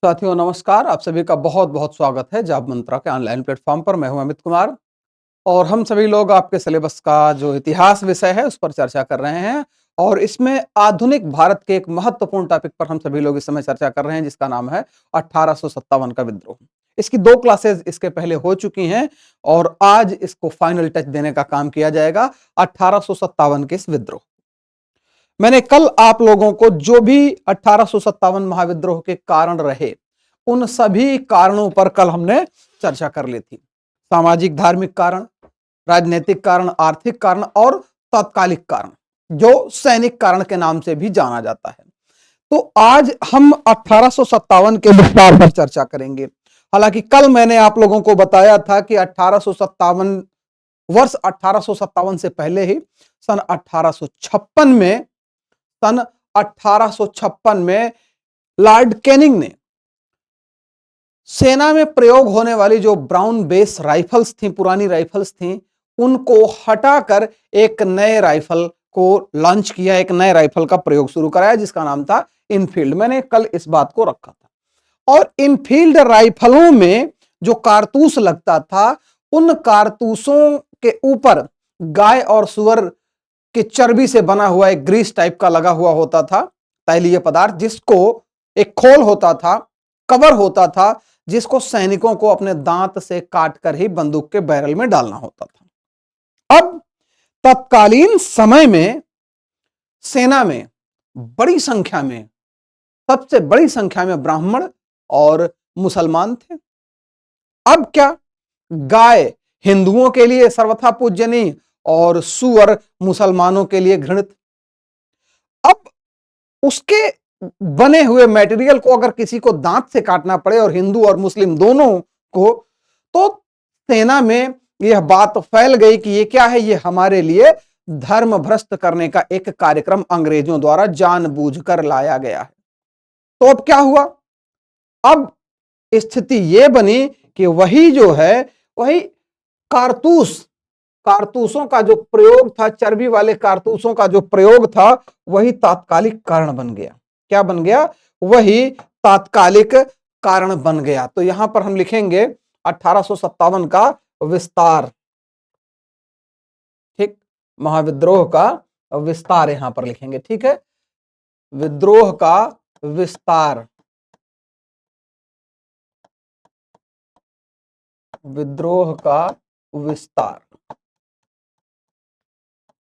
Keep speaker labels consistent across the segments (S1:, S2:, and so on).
S1: साथियों नमस्कार। आप सभी का बहुत बहुत स्वागत है जाब मंत्रा के ऑनलाइन प्लेटफॉर्म पर। मैं हूं अमित कुमार और हम सभी लोग आपके सिलेबस का जो इतिहास विषय है उस पर चर्चा कर रहे हैं। और इसमें आधुनिक भारत के एक महत्वपूर्ण टॉपिक पर हम सभी लोग इस समय चर्चा कर रहे हैं, जिसका नाम है 1857 का विद्रोह। इसकी 2 क्लासेस इसके पहले हो चुकी हैं और आज इसको फाइनल टच देने का काम किया जाएगा 1857 के इस विद्रोह। मैंने कल आप लोगों को जो भी 1857 महाविद्रोह के कारण रहे उन सभी कारणों पर कल हमने चर्चा कर ली थी। सामाजिक धार्मिक कारण, राजनीतिक कारण, आर्थिक कारण और तात्कालिक कारण, जो सैनिक कारण के नाम से भी जाना जाता है। तो आज हम 1857 के विस्तार पर चर्चा करेंगे। हालांकि कल मैंने आप लोगों को बताया था कि 1857 वर्ष 1857 से पहले ही सन 1856 में सन 1856 में लॉर्ड कैनिंग ने सेना में प्रयोग होने वाली जो ब्राउन बेस राइफल्स थी, पुरानी राइफल्स थी, उनको हटाकर एक नए राइफल को लॉन्च किया, एक नए राइफल का प्रयोग शुरू कराया जिसका नाम था इनफील्ड। मैंने कल इस बात को रखा था। और इनफील्ड राइफलों में जो कारतूस लगता था, उन कारतूसों के ऊपर गाय और सुअर की चर्बी से बना हुआ एक ग्रीस टाइप का लगा हुआ होता था, तैलीय पदार्थ, जिसको एक खोल होता था, कवर होता था, जिसको सैनिकों को अपने दांत से काटकर ही बंदूक के बैरल में डालना होता था। अब तत्कालीन समय में सेना में बड़ी संख्या में, सबसे बड़ी संख्या में ब्राह्मण और मुसलमान थे। अब क्या, गाय हिंदुओं के लिए सर्वथा पूज्यनीय और सुअर मुसलमानों के लिए घृणित। अब उसके बने हुए मटेरियल को अगर किसी को दांत से काटना पड़े, और हिंदू और मुस्लिम दोनों को, तो सेना में यह बात फैल गई कि ये क्या है, ये हमारे लिए धर्म भ्रष्ट करने का एक कार्यक्रम अंग्रेजों द्वारा जानबूझकर लाया गया है। तो अब क्या हुआ, अब स्थिति यह बनी कि वही जो है, वही कारतूसों का जो प्रयोग था, चर्बी वाले कारतूसों का जो प्रयोग था, वही तात्कालिक कारण बन गया। क्या बन गया? वही तात्कालिक कारण बन गया। तो यहां पर हम लिखेंगे 1857 का विस्तार। ठीक, महाविद्रोह का विस्तार यहां पर लिखेंगे। ठीक है, विद्रोह का विस्तार, विद्रोह का विस्तार।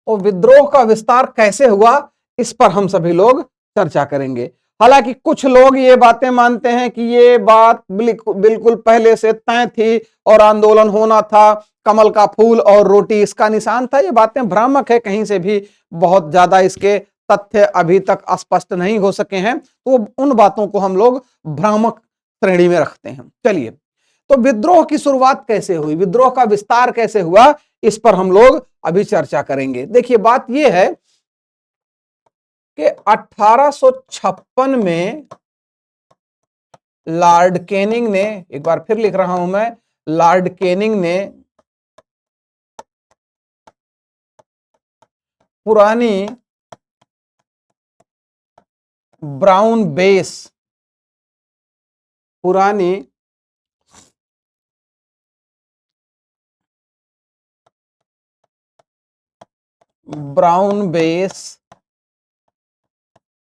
S1: और विद्रोह का विस्तार कैसे हुआ, इस पर हम सभी लोग चर्चा करेंगे। हालांकि कुछ लोग ये बातें मानते हैं कि ये बात बिल्कुल पहले से तय थी और आंदोलन होना था, कमल का फूल और रोटी इसका निशान था। ये बातें भ्रामक है, कहीं से भी बहुत ज्यादा इसके तथ्य अभी तक स्पष्ट नहीं हो सके हैं, तो उन बातों को हम लोग भ्रामक श्रेणी में रखते हैं। चलिए, तो विद्रोह की शुरुआत कैसे हुई, विद्रोह का विस्तार कैसे हुआ, इस पर हम लोग अभी चर्चा करेंगे। देखिए, बात यह है कि 1856 में लॉर्ड कैनिंग ने, एक बार फिर लिख रहा हूं मैं, लॉर्ड कैनिंग ने पुरानी ब्राउन बेस, पुरानी ब्राउन बेस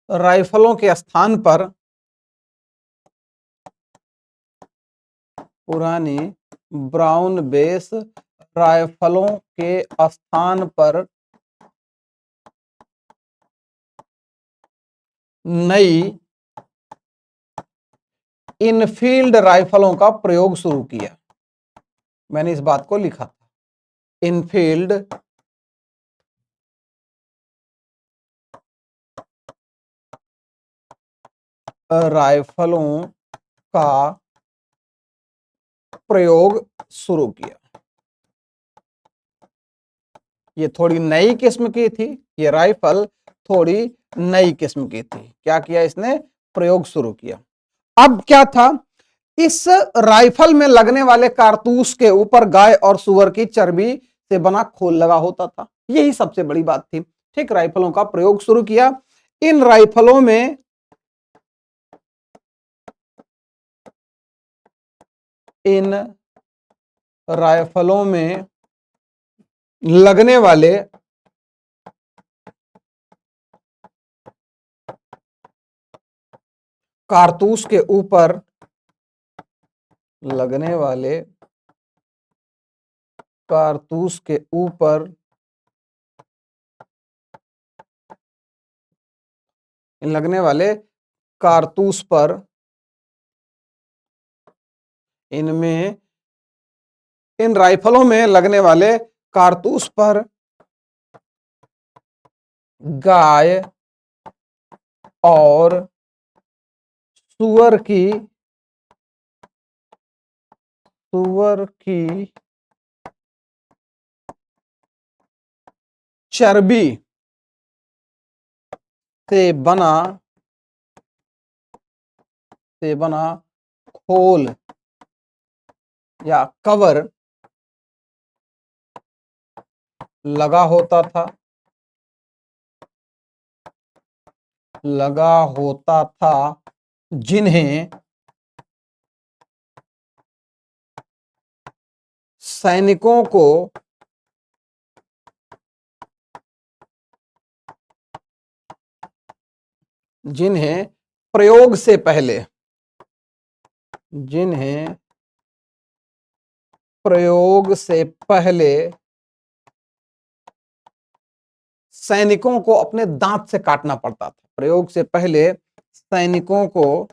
S1: राइफलों के स्थान पर, पुरानी ब्राउन बेस राइफलों के स्थान पर नई इनफील्ड राइफलों का प्रयोग शुरू किया। मैंने इस बात को लिखा था, इनफील्ड राइफलों का प्रयोग शुरू किया। ये थोड़ी नई किस्म की थी, ये राइफल थोड़ी नई किस्म की थी। क्या किया इसने? प्रयोग शुरू किया। अब क्या था, इस राइफल में लगने वाले कारतूस के ऊपर गाय और सुअर की चर्बी से बना खोल लगा होता था। यही सबसे बड़ी बात थी। ठीक, राइफलों का प्रयोग शुरू किया। इन राइफलों में इन राइफलों में लगने वाले कारतूस के ऊपर लगने वाले कारतूस के ऊपर लगने वाले कारतूस पर इनमें इन राइफलों में लगने वाले कारतूस पर गाय और सुअर की चर्बी से बना खोल या कवर लगा होता था जिन्हें सैनिकों को प्रयोग से पहले सैनिकों को अपने दांत से काटना पड़ता था। प्रयोग से पहले सैनिकों को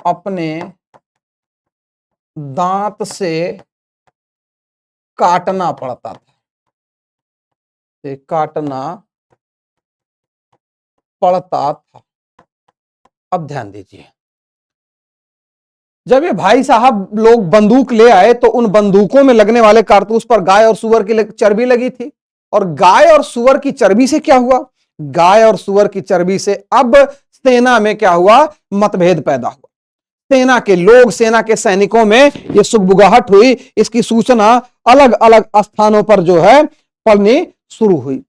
S1: अपने दांत से काटना पड़ता था। अब ध्यान दीजिए, जब ये भाई साहब लोग बंदूक ले आए तो उन बंदूकों में लगने वाले कारतूस पर गाय और सुअर की चर्बी लगी थी। और गाय और सुअर की चर्बी से क्या हुआ? गाय और सुअर की चर्बी से अब सेना में क्या हुआ? मतभेद पैदा हुआ। सेना के सैनिकों में यह सुगबुगाहट हुई। इसकी सूचना अलग अलग स्थानों पर जो है पड़नी शुरू हुई।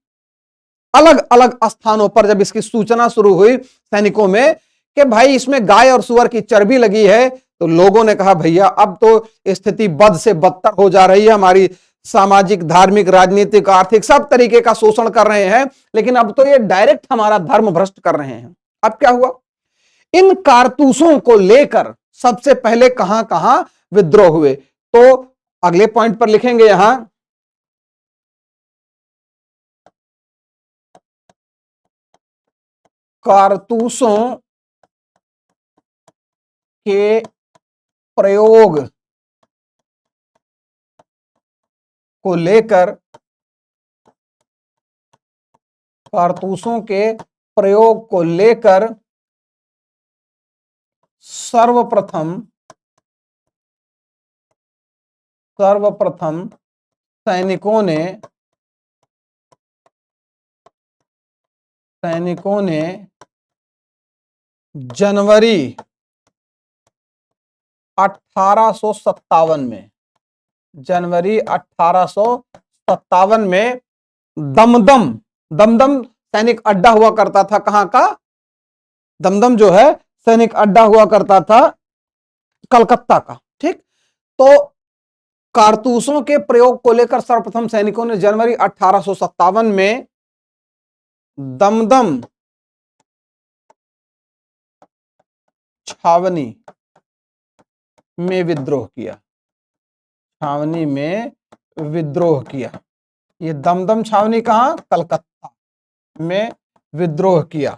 S1: अलग अलग स्थानों पर जब इसकी सूचना शुरू हुई सैनिकों में कि भाई इसमें गाय और सुअर की चर्बी लगी है, तो लोगों ने कहा भैया अब तो स्थिति बद से बदतर हो जा रही है। हमारी सामाजिक, धार्मिक, राजनीतिक, आर्थिक सब तरीके का शोषण कर रहे हैं, लेकिन अब तो ये डायरेक्ट हमारा धर्म भ्रष्ट कर रहे हैं। अब क्या हुआ? इन कारतूसों को लेकर सबसे पहले कहां कहां विद्रोह हुए, तो अगले पॉइंट पर लिखेंगे यहां कारतूसों के प्रयोग को लेकर सर्वप्रथम सैनिकों ने जनवरी 1857 में दमदम सैनिक अड्डा हुआ करता था। कहां का? दमदम जो है सैनिक अड्डा हुआ करता था कलकत्ता का। ठीक, तो कारतूसों के प्रयोग को लेकर सर्वप्रथम सैनिकों ने जनवरी 1857 में दमदम छावनी में विद्रोह किया। ये दमदम छावनी कहां? कलकत्ता में विद्रोह किया।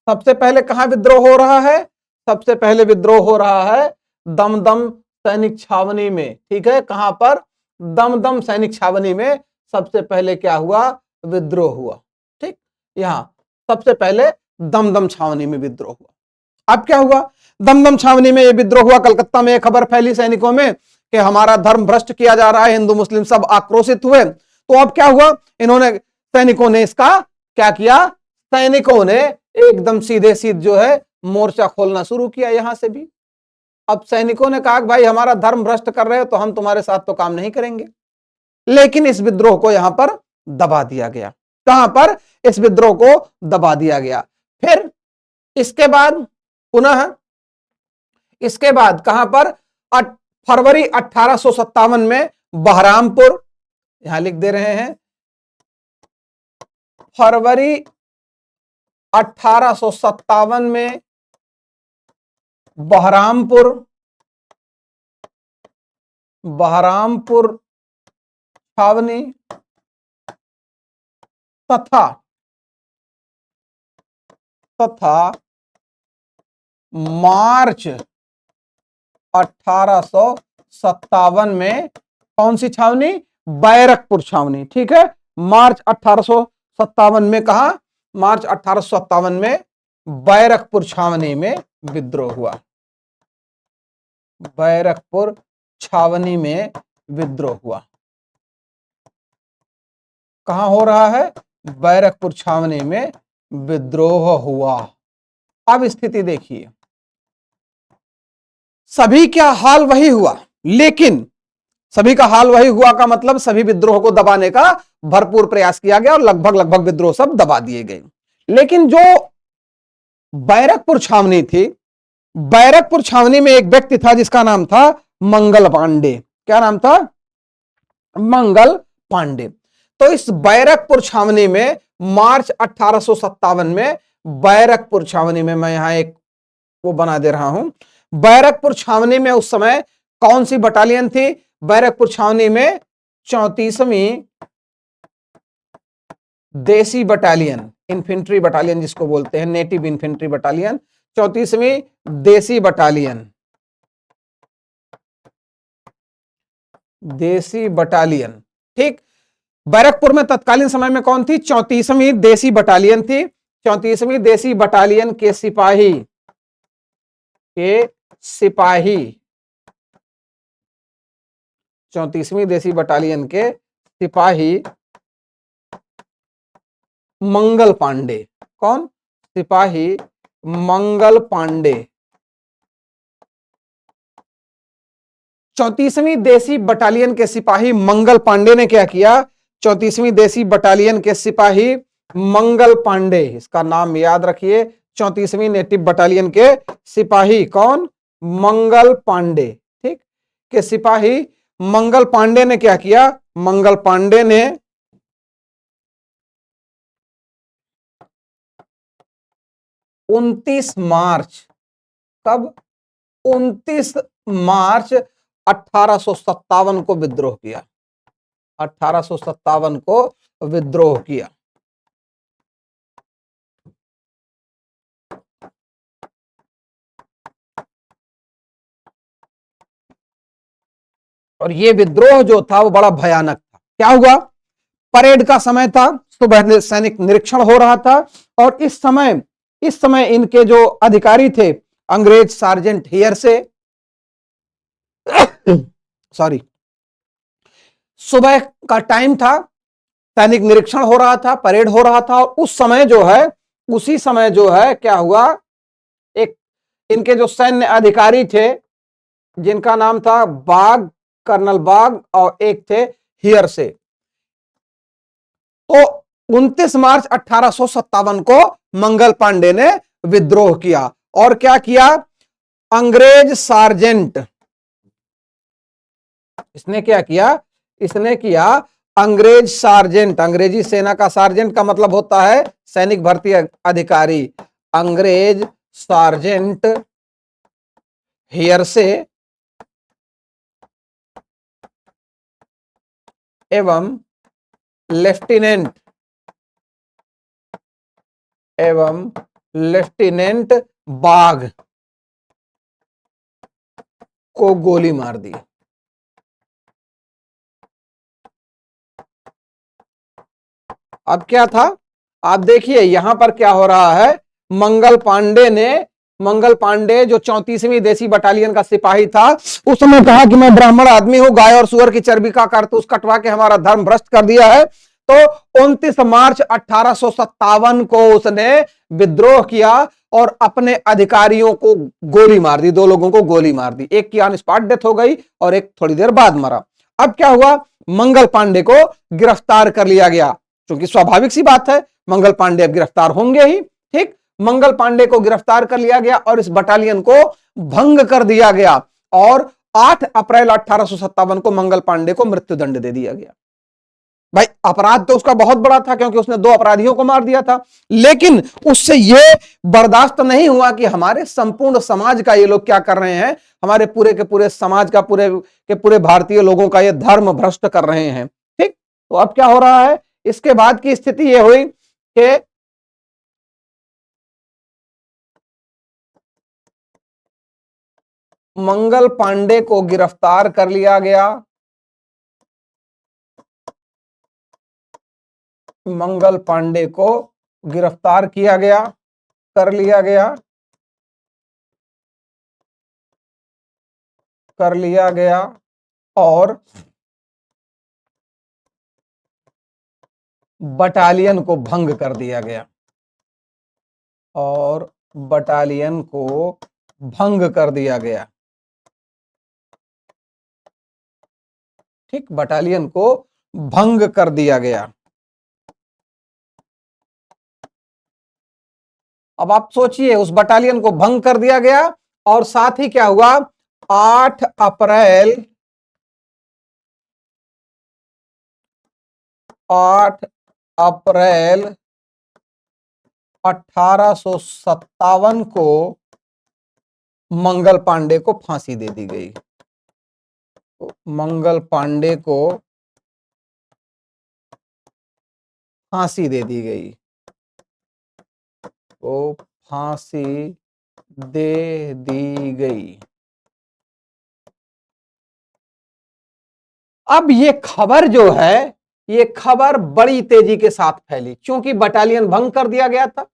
S1: सबसे पहले कहां विद्रोह हो रहा है? सबसे पहले विद्रोह हो रहा है दमदम सैनिक छावनी में। ठीक है, कहां पर? दमदम सैनिक छावनी में सबसे पहले क्या हुआ? विद्रोह हुआ। ठीक, यहां सबसे पहले दमदम छावनी में विद्रोह हुआ। अब क्या हुआ? दमदम छावनी में यह विद्रोह हुआ। कलकत्ता में एक खबर फैली सैनिकों में कि हमारा धर्म भ्रष्ट किया जा रहा है। हिंदू मुस्लिम सब आक्रोशित हुए। तो अब क्या हुआ? सैनिकों ने इसका क्या किया? सैनिकों ने एकदम सीधे सीध जो है मोर्चा खोलना शुरू किया यहां से भी। अब सैनिकों ने कहा कि भाई हमारा धर्म भ्रष्ट कर रहे हो तो हम तुम्हारे साथ तो काम नहीं करेंगे। लेकिन इस विद्रोह को यहां पर दबा दिया गया। कहां पर? इस विद्रोह को दबा दिया गया। फिर इसके बाद पुनः इसके बाद कहां पर? फरवरी 1857 में बहरामपुर, यहां लिख दे रहे हैं, फरवरी 1857 में बहरामपुर छावनी तथा मार्च 1857 में कौन सी छावनी? बैरकपुर छावनी। ठीक है, मार्च 1857 में कहा? मार्च 1857 में बैरकपुर छावनी में विद्रोह हुआ। बैरकपुर छावनी में विद्रोह हुआ। कहां हो रहा है? बैरकपुर छावनी में विद्रोह हुआ। अब स्थिति देखिए, सभी का हाल वही हुआ, लेकिन सभी का हाल वही हुआ का मतलब सभी विद्रोह को दबाने का भरपूर प्रयास किया गया और लगभग विद्रोह सब दबा दिए गए। लेकिन जो बैरकपुर छावनी थी, बैरकपुर छावनी में एक व्यक्ति था जिसका नाम था मंगल पांडे। क्या नाम था? मंगल पांडे। तो इस बैरकपुर छावनी में मार्च 1857 में बैरकपुर छावनी में, मैं यहां एक वो बना दे रहा हूं, बैरकपुर छावनी में उस समय कौन सी बटालियन थी? बैरकपुर छावनी में 34वीं देसी बटालियन, इन्फेंट्री बटालियन जिसको बोलते हैं, नेटिव इन्फेंट्री बटालियन, 34वीं देसी बटालियन, ठीक। बैरकपुर में तत्कालीन समय में कौन थी? 34वीं देसी बटालियन थी। 34वीं देसी बटालियन के सिपाही 34वीं देसी बटालियन के सिपाही मंगल पांडे। कौन? सिपाही मंगल पांडे। 34वीं देसी बटालियन के सिपाही मंगल पांडे ने क्या किया? 34वीं देसी बटालियन के सिपाही मंगल पांडे, इसका नाम याद रखिए, 34वीं नेटिव बटालियन के सिपाही कौन? मंगल पांडे, ठीक। के सिपाही मंगल पांडे ने क्या किया? मंगल पांडे ने 29 मार्च, कब? 29 मार्च 1857 को विद्रोह किया। 1857 को विद्रोह किया। और यह विद्रोह जो था वो बड़ा भयानक था। क्या हुआ? परेड का समय था, सुबह सैनिक निरीक्षण हो रहा था, और इस समय इनके जो अधिकारी थे अंग्रेज सार्जेंट हियर से सॉरी, सुबह का टाइम था, सैनिक निरीक्षण हो रहा था, परेड हो रहा था, और उसी समय जो है क्या हुआ? एक इनके जो सैन्य अधिकारी थे जिनका नाम था बाग, कर्नल बाग, और एक थे हियर से। तो 29 मार्च 1857 को मंगल पांडे ने विद्रोह किया। और क्या किया? अंग्रेज सार्जेंट, इसने क्या किया? इसने किया अंग्रेज सार्जेंट, अंग्रेजी सेना का सार्जेंट का मतलब होता है सैनिक भर्ती अधिकारी, अंग्रेज सार्जेंट हियर से एवं लेफ्टिनेंट बाग को गोली मार दी। अब क्या था? आप देखिए यहां पर क्या हो रहा है। मंगल पांडे जो 34वीं देसी बटालियन का सिपाही था, उस समय कहा कि मैं ब्राह्मण आदमी हूं, गाय और सुअर की चर्बी का कारतूस कटवा के हमारा धर्म भ्रष्ट कर दिया है। तो 29 मार्च 1857 को उसने विद्रोह किया और अपने अधिकारियों को गोली मार दी, 2 लोगों को गोली मार दी। एक की ऑन स्पॉट डेथ हो गई और एक थोड़ी देर बाद मरा। अब क्या हुआ, मंगल पांडे को गिरफ्तार कर लिया गया, क्योंकि स्वाभाविक सी बात है मंगल पांडे अब गिरफ्तार होंगे ही। ठीक, मंगल पांडे को गिरफ्तार कर लिया गया और इस बटालियन को भंग कर दिया गया और 8 अप्रैल 1857 को मंगल पांडे को मृत्युदंड दे दिया गया। भाई अपराध तो उसका बहुत बड़ा था क्योंकि उसने 2 अपराधियों को मार दिया था, लेकिन उससे यह बर्दाश्त नहीं हुआ कि हमारे संपूर्ण समाज का ये लोग क्या कर रहे हैं, हमारे पूरे के पूरे समाज का, पूरे के पूरे भारतीय लोगों का ये धर्म भ्रष्ट कर रहे हैं। ठीक, तो अब क्या हो रहा है, इसके बाद की स्थिति यह हुई कि मंगल पांडे को गिरफ्तार कर लिया गया, मंगल पांडे को गिरफ्तार किया गया, कर लिया गया, कर लिया गया और बटालियन को भंग कर दिया गया, और बटालियन को भंग कर दिया गया। ठीक, बटालियन को भंग कर दिया गया। अब आप सोचिए, उस बटालियन को भंग कर दिया गया और साथ ही क्या हुआ, 8 अप्रैल 1857 को मंगल पांडे को फांसी दे दी गई। तो मंगल पांडे को फांसी दे दी गई, तो फांसी दे दी गई। अब ये खबर जो है, ये खबर बड़ी तेजी के साथ फैली क्योंकि बटालियन भंग कर दिया गया था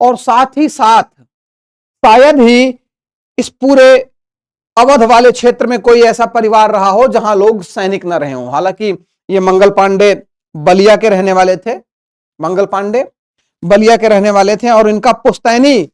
S1: और साथ ही साथ शायद ही इस पूरे अवध वाले क्षेत्र में कोई ऐसा परिवार रहा हो जहां लोग सैनिक न रहे हों। हालांकि ये मंगल पांडे बलिया के रहने वाले थे, मंगल पांडे बलिया के रहने वाले थे और इनका पुश्तैनी,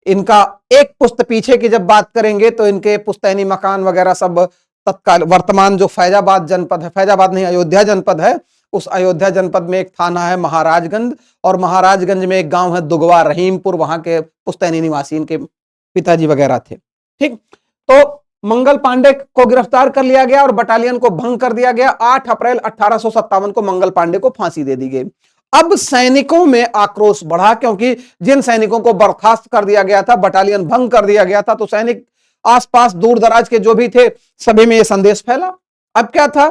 S1: इनका एक पुश्त पीछे की जब बात करेंगे तो इनके पुश्तैनी मकान वगैरह सब तत्काल वर्तमान जो फैजाबाद जनपद है, फैजाबाद नहीं अयोध्या जनपद है, उस अयोध्या जनपद में एक थाना है महाराजगंज और महाराजगंज में एक गांव है दुगवा रहीमपुर, वहां के पुश्तैनी निवासी इनके पिताजी वगैरह थे। ठीक, तो मंगल पांडे को गिरफ्तार कर लिया गया और बटालियन को भंग कर दिया गया। 8 अप्रैल 1857 को मंगल पांडे को फांसी दे दी गई। अब सैनिकों में आक्रोश बढ़ा क्योंकि जिन सैनिकों को बर्खास्त कर दिया गया था, बटालियन भंग कर दिया गया था, तो सैनिक आसपास दूर दराज के जो भी थे सभी में यह संदेश फैला। अब क्या था,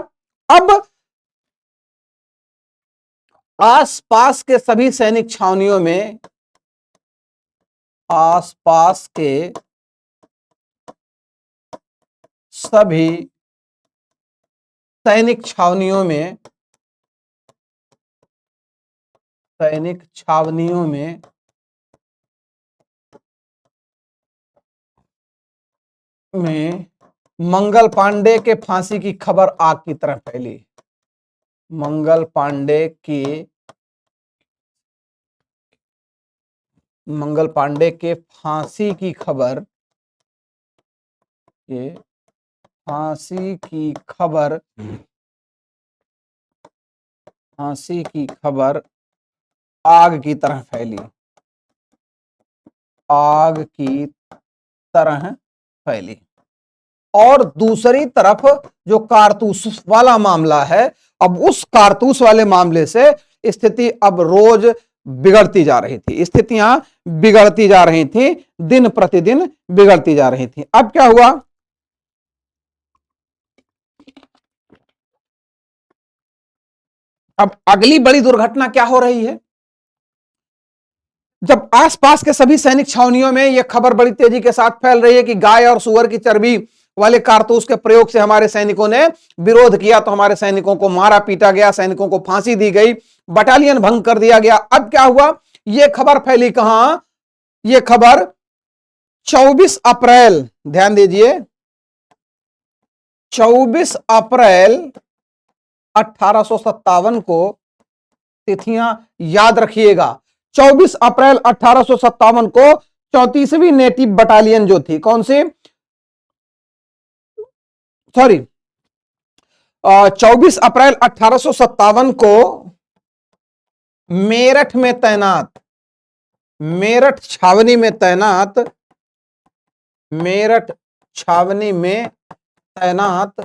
S1: अब आसपास के सभी सैनिक छावनियों में, आसपास के सभी सैनिक छावनियों में, सैनिक छावनियों में मंगल पांडे के फांसी की खबर आग की तरह फैली। मंगल पांडे के फांसी की खबर, ये फांसी की खबर, फांसी की खबर आग की तरह फैली, आग की तरह फैली। और दूसरी तरफ जो कारतूस वाला मामला है, अब उस कारतूस वाले मामले से स्थिति अब रोज बिगड़ती जा रही थी, स्थितियां बिगड़ती जा रही थी, दिन प्रतिदिन बिगड़ती जा रही थी। अब क्या हुआ, अब अगली बड़ी दुर्घटना क्या हो रही है, जब आसपास के सभी सैनिक छावनियों में यह खबर बड़ी तेजी के साथ फैल रही है कि गाय और सुअर की चर्बी वाले कारतूस के प्रयोग से हमारे सैनिकों ने विरोध किया, तो हमारे सैनिकों को मारा पीटा गया, सैनिकों को फांसी दी गई, बटालियन भंग कर दिया गया। अब क्या हुआ, यह खबर फैली कहां, यह खबर 24 अप्रैल, ध्यान दीजिए, 24 अप्रैल 1857 को, तिथियां याद रखिएगा, 24 अप्रैल 1857 को 34वीं नेटिव बटालियन जो थी, कौन सी, सॉरी 24 अप्रैल 1857 को मेरठ में तैनात, मेरठ छावनी में तैनात, मेरठ छावनी में तैनात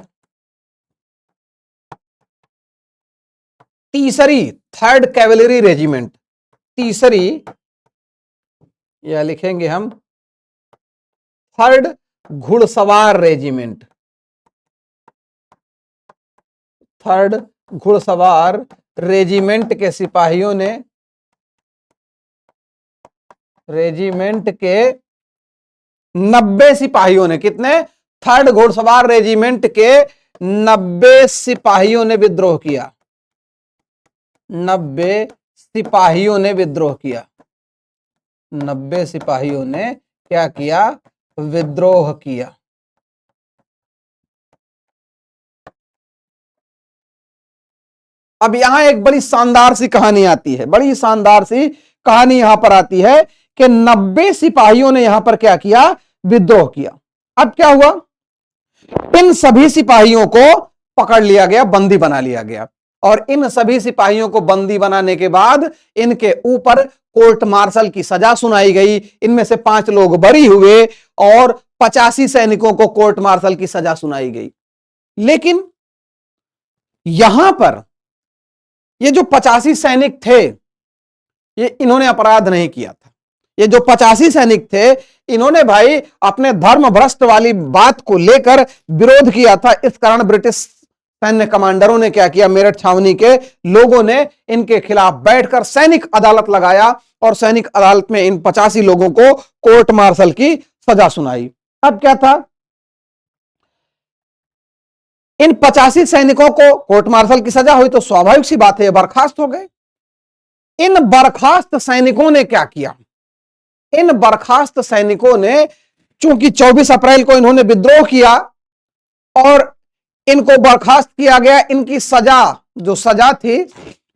S1: तीसरी, थर्ड कैवलरी रेजिमेंट, तीसरी, या लिखेंगे हम थर्ड घुड़सवार रेजिमेंट, थर्ड घुड़सवार रेजिमेंट के सिपाहियों ने, रेजिमेंट के 90 सिपाहियों ने, कितने, थर्ड घुड़सवार रेजिमेंट के 90 सिपाहियों ने विद्रोह किया, 90 सिपाहियों ने विद्रोह किया, 90 सिपाहियों ने क्या किया, विद्रोह किया। अब यहां एक बड़ी शानदार सी कहानी आती है, बड़ी शानदार सी कहानी यहां पर आती है कि 90 सिपाहियों ने यहां पर क्या किया, विद्रोह किया। अब क्या हुआ, इन सभी सिपाहियों को पकड़ लिया गया, बंदी बना लिया गया, और इन सभी सिपाहियों को बंदी बनाने के बाद इनके ऊपर कोर्ट मार्शल की सजा सुनाई गई। इनमें से 5 लोग बरी हुए और 85 सैनिकों को कोर्ट मार्शल की सजा सुनाई गई। लेकिन यहां पर ये जो 85 सैनिक थे, ये इन्होंने अपराध नहीं किया था। ये जो 85 सैनिक थे, इन्होंने भाई अपने धर्म भ्रष्ट वाली बात को लेकर विरोध किया था। इस कारण ब्रिटिश सैन्य कमांडरों ने क्या किया, मेरठ छावनी के लोगों ने इनके खिलाफ बैठकर सैनिक अदालत लगाया और सैनिक अदालत में इन 85 लोगों को कोर्ट मार्शल की सजा सुनाई। अब क्या था, इन 85 सैनिकों को कोर्ट मार्शल की सजा हुई तो स्वाभाविक सी बात है, बर्खास्त हो गए। इन बर्खास्त सैनिकों ने क्या किया, इन बर्खास्त सैनिकों ने, चूंकि 24 अप्रैल को इन्होंने विद्रोह किया और इनको बर्खास्त किया गया, इनकी सजा, जो सजा थी,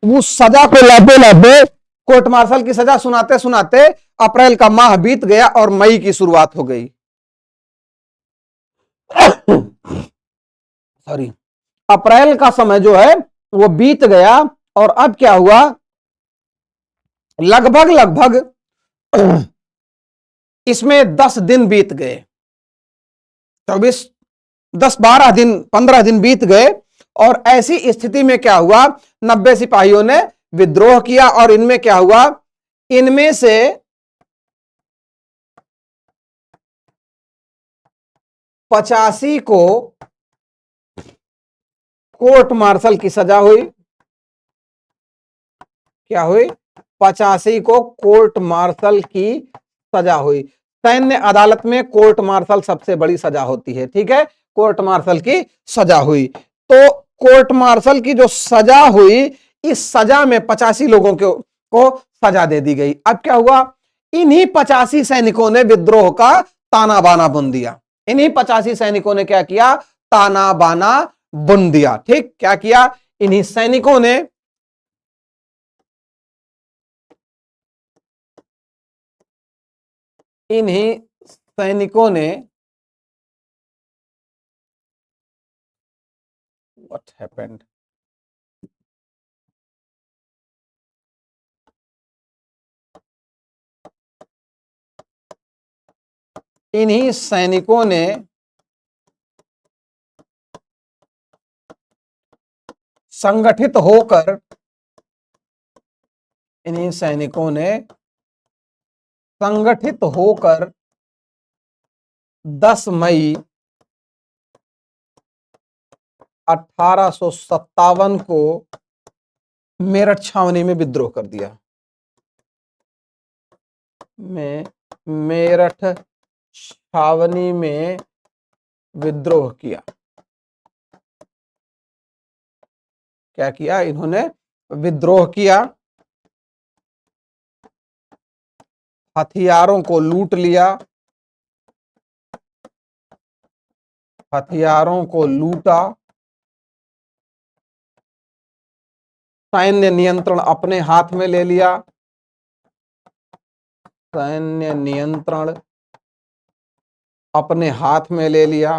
S1: वो सजा को लाते लाते कोर्ट मार्शल की सजा सुनाते सुनाते अप्रैल का माह बीत गया और मई की शुरुआत हो गई। सॉरी, अप्रैल का समय जो है वो बीत गया और अब क्या हुआ, लगभग लगभग इसमें 10 दिन बीत गए, 24, 10, 12 दिन, 15 दिन बीत गए और ऐसी स्थिति में क्या हुआ, 90 सिपाहियों ने विद्रोह किया और इनमें क्या हुआ, इनमें से 85 को कोर्ट मार्शल की सजा हुई। क्या हुई, 85 को कोर्ट मार्शल की सजा हुई। सैन्य अदालत में कोर्ट मार्शल सबसे बड़ी सजा होती है, ठीक है, कोर्ट मार्शल की सजा हुई। तो कोर्ट मार्शल की जो सजा हुई, इस सजा में 85 लोगों को सजा दे दी गई। अब क्या हुआ, इन्हीं 85 सैनिकों ने विद्रोह का ताना बाना बुन दिया। इन्हीं 85 सैनिकों ने क्या किया, ताना बाना बुन दिया। ठीक, क्या किया, इन्हीं सैनिकों ने what happened, इन्हीं सैनिकों ने संगठित होकर, इन्हीं सैनिकों ने संगठित होकर 10 मई 1857 को मेरठ छावनी में विद्रोह कर दिया। मेरठ छावनी में विद्रोह किया। क्या किया, इन्होंने विद्रोह किया, हथियारों को लूट लिया, हथियारों को लूटा, सैन्य नियंत्रण अपने हाथ में ले लिया, सैन्य नियंत्रण अपने हाथ में ले लिया,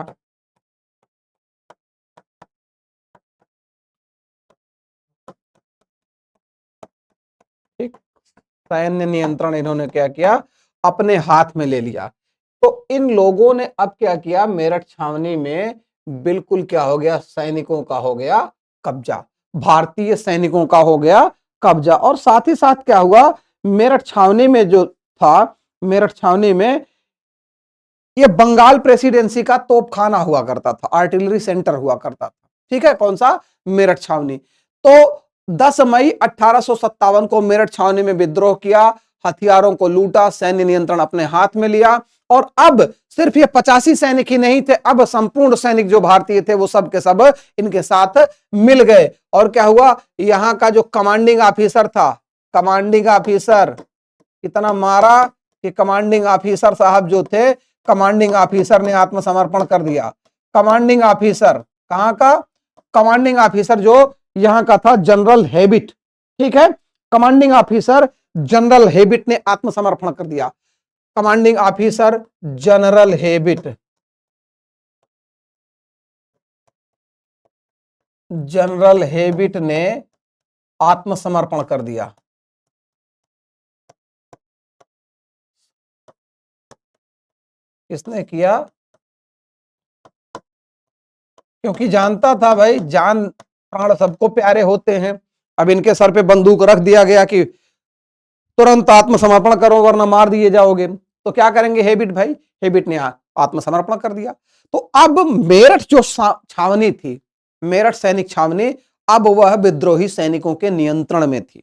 S1: ठीक, सैन्य नियंत्रण इन्होंने क्या किया, अपने हाथ में ले लिया। तो इन लोगों ने अब क्या किया, मेरठ छावनी में बिल्कुल क्या हो गया, सैनिकों का हो गया कब्जा, भारतीय सैनिकों का हो गया कब्जा। और साथ ही साथ क्या हुआ, मेरठ छावनी में जो था, मेरठ छावनी में ये बंगाल प्रेसिडेंसी का तोपखाना हुआ करता था, आर्टिलरी सेंटर हुआ करता था। ठीक है, कौन सा, मेरठ छावनी। तो 10 मई 1857 को मेरठ छावनी में विद्रोह किया, हथियारों को लूटा, सैन्य नियंत्रण अपने हाथ में लिया। और अब सिर्फ ये 85 सैनिक ही नहीं थे, अब संपूर्ण सैनिक जो भारतीय थे वो सब के सब इनके साथ मिल गए। और क्या हुआ, यहां का जो कमांडिंग ऑफिसर था, कमांडिंग ऑफिसर इतना मारा कि कमांडिंग ऑफिसर साहब जो थे, कमांडिंग ऑफिसर ने आत्मसमर्पण कर दिया। कमांडिंग ऑफिसर कहां का, कमांडिंग ऑफिसर जो यहां का था, जनरल हेबिट। ठीक है, कमांडिंग ऑफिसर जनरल हेबिट ने आत्मसमर्पण कर दिया। Commanding officer general habit, general habit ने आत्मसमर्पण कर दिया। किसने किया, क्योंकि जानता था भाई जान प्राण सबको प्यारे होते हैं। अब इनके सर पे बंदूक रख दिया गया कि तुरंत आत्मसमर्पण करो वरना मार दिए जाओगे। तो क्या करेंगे हेबिट भाई, हेबिट ने आत्मसमर्पण कर दिया। तो अब मेरठ जो छावनी थी, मेरठ सैनिक छावनी, अब वह विद्रोही सैनिकों के नियंत्रण में थी।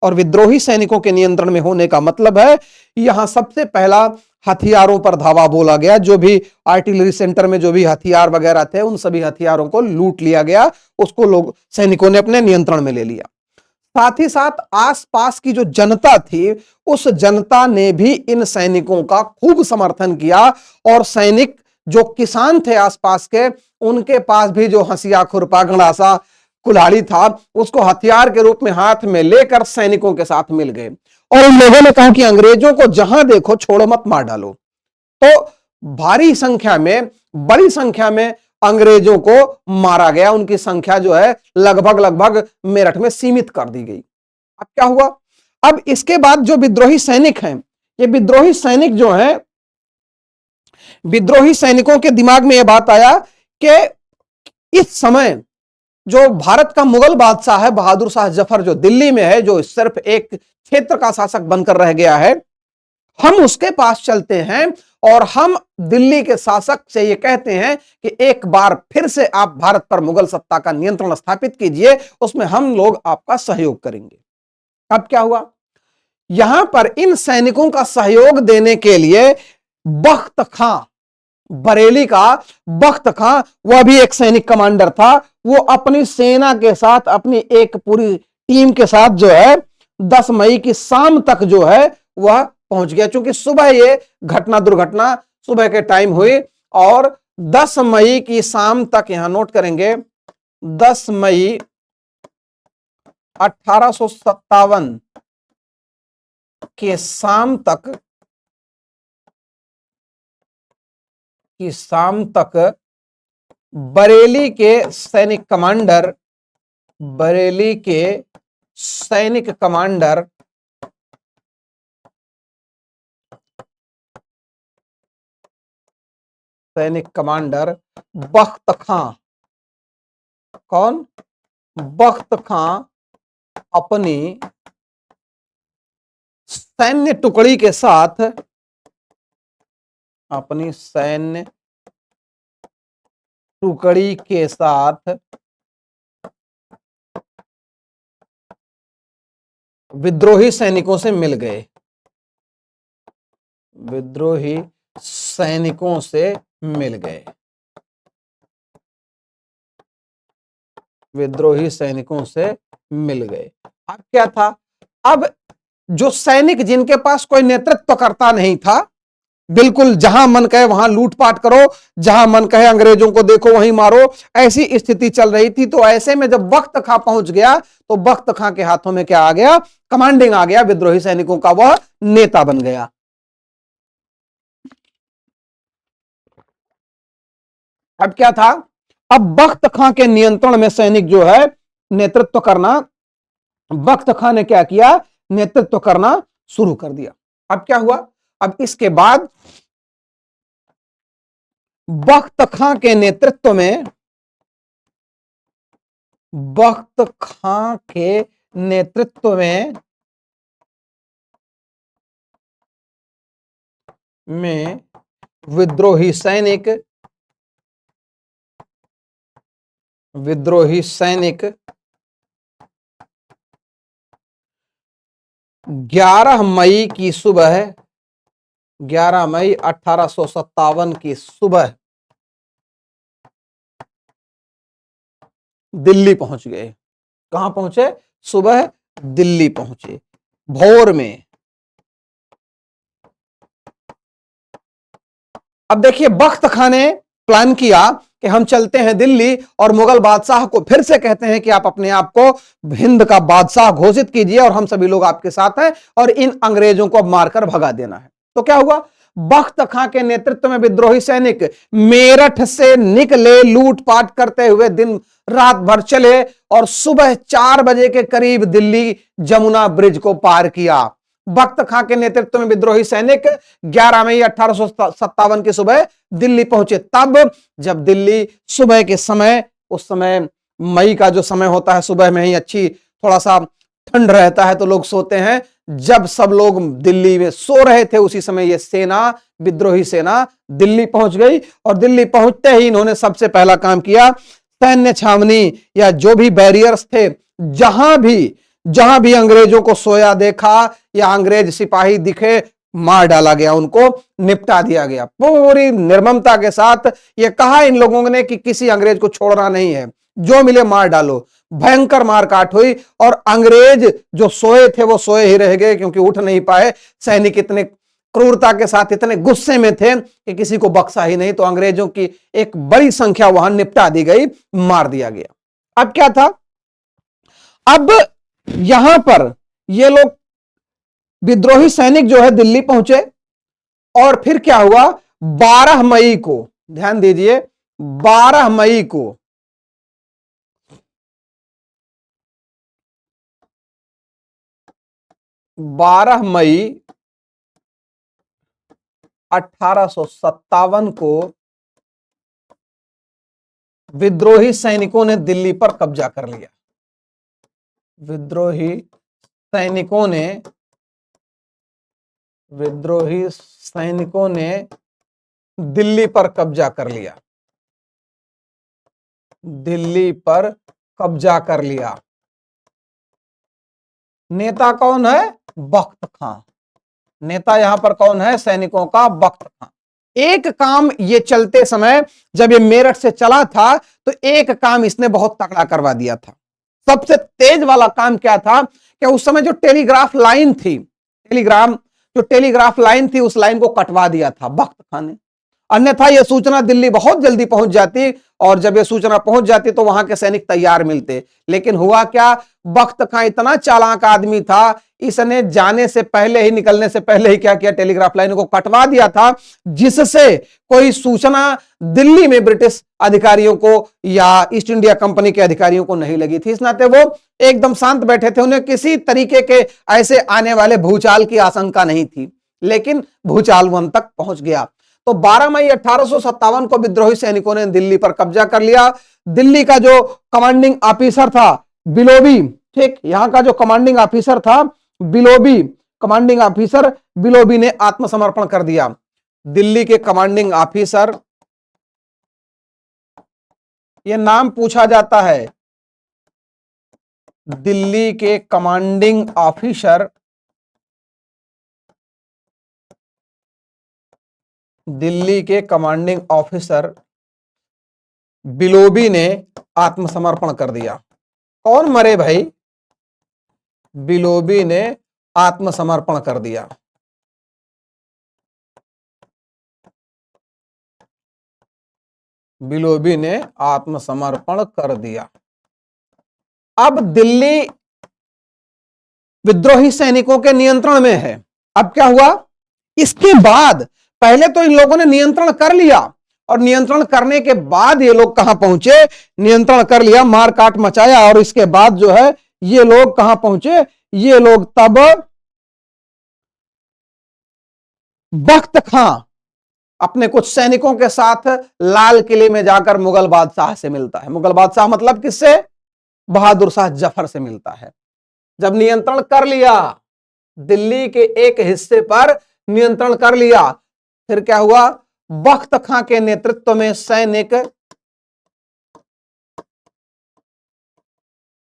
S1: और विद्रोही सैनिकों के नियंत्रण में होने का मतलब है यहां सबसे पहला हथियारों पर धावा बोला गया। जो भी आर्टिलरी सेंटर में जो भी हथियार वगैरह थे उन सभी हथियारों को लूट लिया गया, उसको लोग सैनिकों ने अपने नियंत्रण में ले लिया। साथ ही साथ आसपास की जो जनता थी उस जनता ने भी इन सैनिकों का खूब समर्थन किया। और सैनिक जो किसान थे आसपास के, उनके पास भी जो हंसिया खुरपा गंडासा कुल्हाड़ी था उसको हथियार के रूप में हाथ में लेकर सैनिकों के साथ मिल गए। और इन लोगों ने कहा कि अंग्रेजों को जहां देखो छोड़ो मत, मार डालो। तो भारी संख्या में, बड़ी संख्या में अंग्रेजों को मारा गया। उनकी संख्या जो है लगभग लगभग मेरठ में सीमित कर दी गई। अब क्या हुआ, अब इसके बाद जो विद्रोही सैनिक हैं, ये विद्रोही सैनिक जो हैं, विद्रोही सैनिकों के दिमाग में यह बात आया कि इस समय जो भारत का मुगल बादशाह है बहादुर शाह जफर, जो दिल्ली में है, जो सिर्फ एक क्षेत्र का शासक बनकर रह गया है, हम उसके पास चलते हैं और हम दिल्ली के शासक से ये कहते हैं कि एक बार फिर से आप भारत पर मुगल सत्ता का नियंत्रण स्थापित कीजिए, उसमें हम लोग आपका सहयोग करेंगे। अब क्या हुआ, यहां पर इन सैनिकों का सहयोग देने के लिए बख्त खां, बरेली का बख्त खां, वह भी एक सैनिक कमांडर था, वो अपनी सेना के साथ, अपनी एक पूरी टीम के साथ जो है 10 मई की शाम तक जो है वह पहुंच गया। क्योंकि सुबह ये घटना, दुर्घटना सुबह के टाइम हुई और 10 मई की शाम तक, यहां नोट करेंगे, 10 मई 1857 के शाम तक, की शाम तक बरेली के सैनिक कमांडर, बरेली के सैनिक कमांडर सैनिक कमांडर बख्त खां, कौन, बख्त खां अपनी सैन्य टुकड़ी के साथ, अपनी सैन्य टुकड़ी के साथ विद्रोही सैनिकों से मिल गए, विद्रोही सैनिकों से मिल गए, विद्रोही सैनिकों से मिल गए। अब क्या था, अब जो सैनिक जिनके पास कोई नेतृत्व करता नहीं था, बिल्कुल जहां मन कहे वहां लूटपाट करो, जहां मन कहे अंग्रेजों को देखो वहीं मारो, ऐसी स्थिति चल रही थी। तो ऐसे में जब बख्त खां पहुंच गया तो बख्त खां के हाथों में क्या आ गया, कमांडिंग आ गया, विद्रोही सैनिकों का वह नेता बन गया। अब क्या था, अब बख्त खां के नियंत्रण में सैनिक जो है नेतृत्व करना, बख्त खां ने क्या किया, नेतृत्व करना शुरू कर दिया। अब क्या हुआ, अब इसके बाद बख्त खां के नेतृत्व में, बख्त खां के नेतृत्व में विद्रोही सैनिक 11 मई की सुबह, 11 मई 1857 की सुबह दिल्ली पहुंच गए। कहां पहुंचे, सुबह दिल्ली पहुंचे, भोर में। अब देखिए बख्त खां ने प्लान किया कि हम चलते हैं दिल्ली और मुगल बादशाह को फिर से कहते हैं कि आप अपने आप को हिंद का बादशाह घोषित कीजिए और हम सभी लोग आपके साथ हैं और इन अंग्रेजों को अब मारकर भगा देना है। तो क्या हुआ, बख्त खां के नेतृत्व में विद्रोही सैनिक मेरठ से निकले, लूटपाट करते हुए दिन रात भर चले और सुबह 4 बजे के करीब दिल्ली जमुना ब्रिज को पार किया। बख्त खां के नेतृत्व में विद्रोही सैनिक 11 मई 1857 की सुबह दिल्ली पहुंचे। तब जब दिल्ली सुबह के समय, उस समय मई का जो समय होता है, सुबह में ही अच्छी थोड़ा सा ठंड रहता है तो लोग सोते हैं, जब सब लोग दिल्ली में सो रहे थे उसी समय ये सेना, विद्रोही सेना दिल्ली पहुंच गई। और दिल्ली पहुंचते ही इन्होंने सबसे पहला काम किया, सैन्य छावनी या जो भी बैरियर्स थे, जहां भी अंग्रेजों को सोया देखा या अंग्रेज सिपाही दिखे, मार डाला गया, उनको निपटा दिया गया। पूरी निर्ममता के साथ यह कहा इन लोगों ने कि किसी अंग्रेज को छोड़ना नहीं है, जो मिले मार डालो। भयंकर मारकाट हुई और अंग्रेज जो सोए थे वो सोए ही रह गए क्योंकि उठ नहीं पाए। सैनिक इतने क्रूरता के साथ, इतने गुस्से में थे कि किसी को बख्शा ही नहीं। तो अंग्रेजों की एक बड़ी संख्या वहां निपटा दी गई, मार दिया गया। अब क्या था, अब यहां पर ये लोग विद्रोही सैनिक जो है दिल्ली पहुंचे और फिर क्या हुआ, 12 मई को, ध्यान दीजिए, 12 मई को 12 मई 1857 को विद्रोही सैनिकों ने दिल्ली पर कब्जा कर लिया। विद्रोही सैनिकों ने दिल्ली पर कब्जा कर लिया, दिल्ली पर कब्जा कर लिया। नेता कौन है, बख्त खां। नेता यहां पर कौन है, सैनिकों का बख्त खां। एक काम ये चलते समय, जब ये मेरठ से चला था तो एक काम इसने बहुत तगड़ा करवा दिया था। सबसे तेज वाला काम क्या था कि उस समय जो टेलीग्राफ लाइन थी, टेलीग्राफ लाइन थी, उस लाइन को कटवा दिया था बख्त खां ने। अन्यथा यह सूचना दिल्ली बहुत जल्दी पहुंच जाती और जब यह सूचना पहुंच जाती तो वहां के सैनिक तैयार मिलते। लेकिन हुआ क्या, बख्त खां इतना चालाक आदमी था, इसने जाने से पहले ही, निकलने से पहले ही क्या किया, टेलीग्राफ लाइन को कटवा दिया था, जिससे कोई सूचना दिल्ली में ब्रिटिश अधिकारियों को या ईस्ट इंडिया कंपनी के अधिकारियों को नहीं लगी थी। इस नाते वो एकदम शांत बैठे थे, उन्हें किसी तरीके के ऐसे आने वाले भूचाल की आशंका नहीं थी। लेकिन भूचाल वहां तक पहुंच गया। तो 12 मई 1857 को विद्रोही सैनिकों ने दिल्ली पर कब्जा कर लिया। दिल्ली का जो कमांडिंग ऑफिसर था बिलोबी, ठीक, यहां का जो कमांडिंग ऑफिसर था बिलोबी, कमांडिंग ऑफिसर बिलोबी ने आत्मसमर्पण कर दिया। दिल्ली के कमांडिंग ऑफिसर, यह नाम पूछा जाता है, दिल्ली के कमांडिंग ऑफिसर, दिल्ली के कमांडिंग ऑफिसर बिलोबी ने आत्मसमर्पण कर दिया। कौन मरे भाई, बिलोबी ने आत्मसमर्पण कर दिया। बिलोबी ने आत्मसमर्पण कर दिया। अब दिल्ली विद्रोही सैनिकों के नियंत्रण में है। अब क्या हुआ, इसके बाद पहले तो इन लोगों ने नियंत्रण कर लिया और नियंत्रण करने के बाद ये लोग कहां पहुंचे, नियंत्रण कर लिया, मारकाट मचाया और इसके बाद जो है ये लोग कहां पहुंचे, ये लोग तब बख्त खां अपने कुछ सैनिकों के साथ लाल किले में जाकर मुगल बादशाह से मिलता है। मुगल बादशाह मतलब किससे? बहादुर शाह जफर से मिलता है। जब नियंत्रण कर लिया, दिल्ली के एक हिस्से पर नियंत्रण कर लिया, फिर क्या हुआ? बख्त खां के नेतृत्व में सैनिक,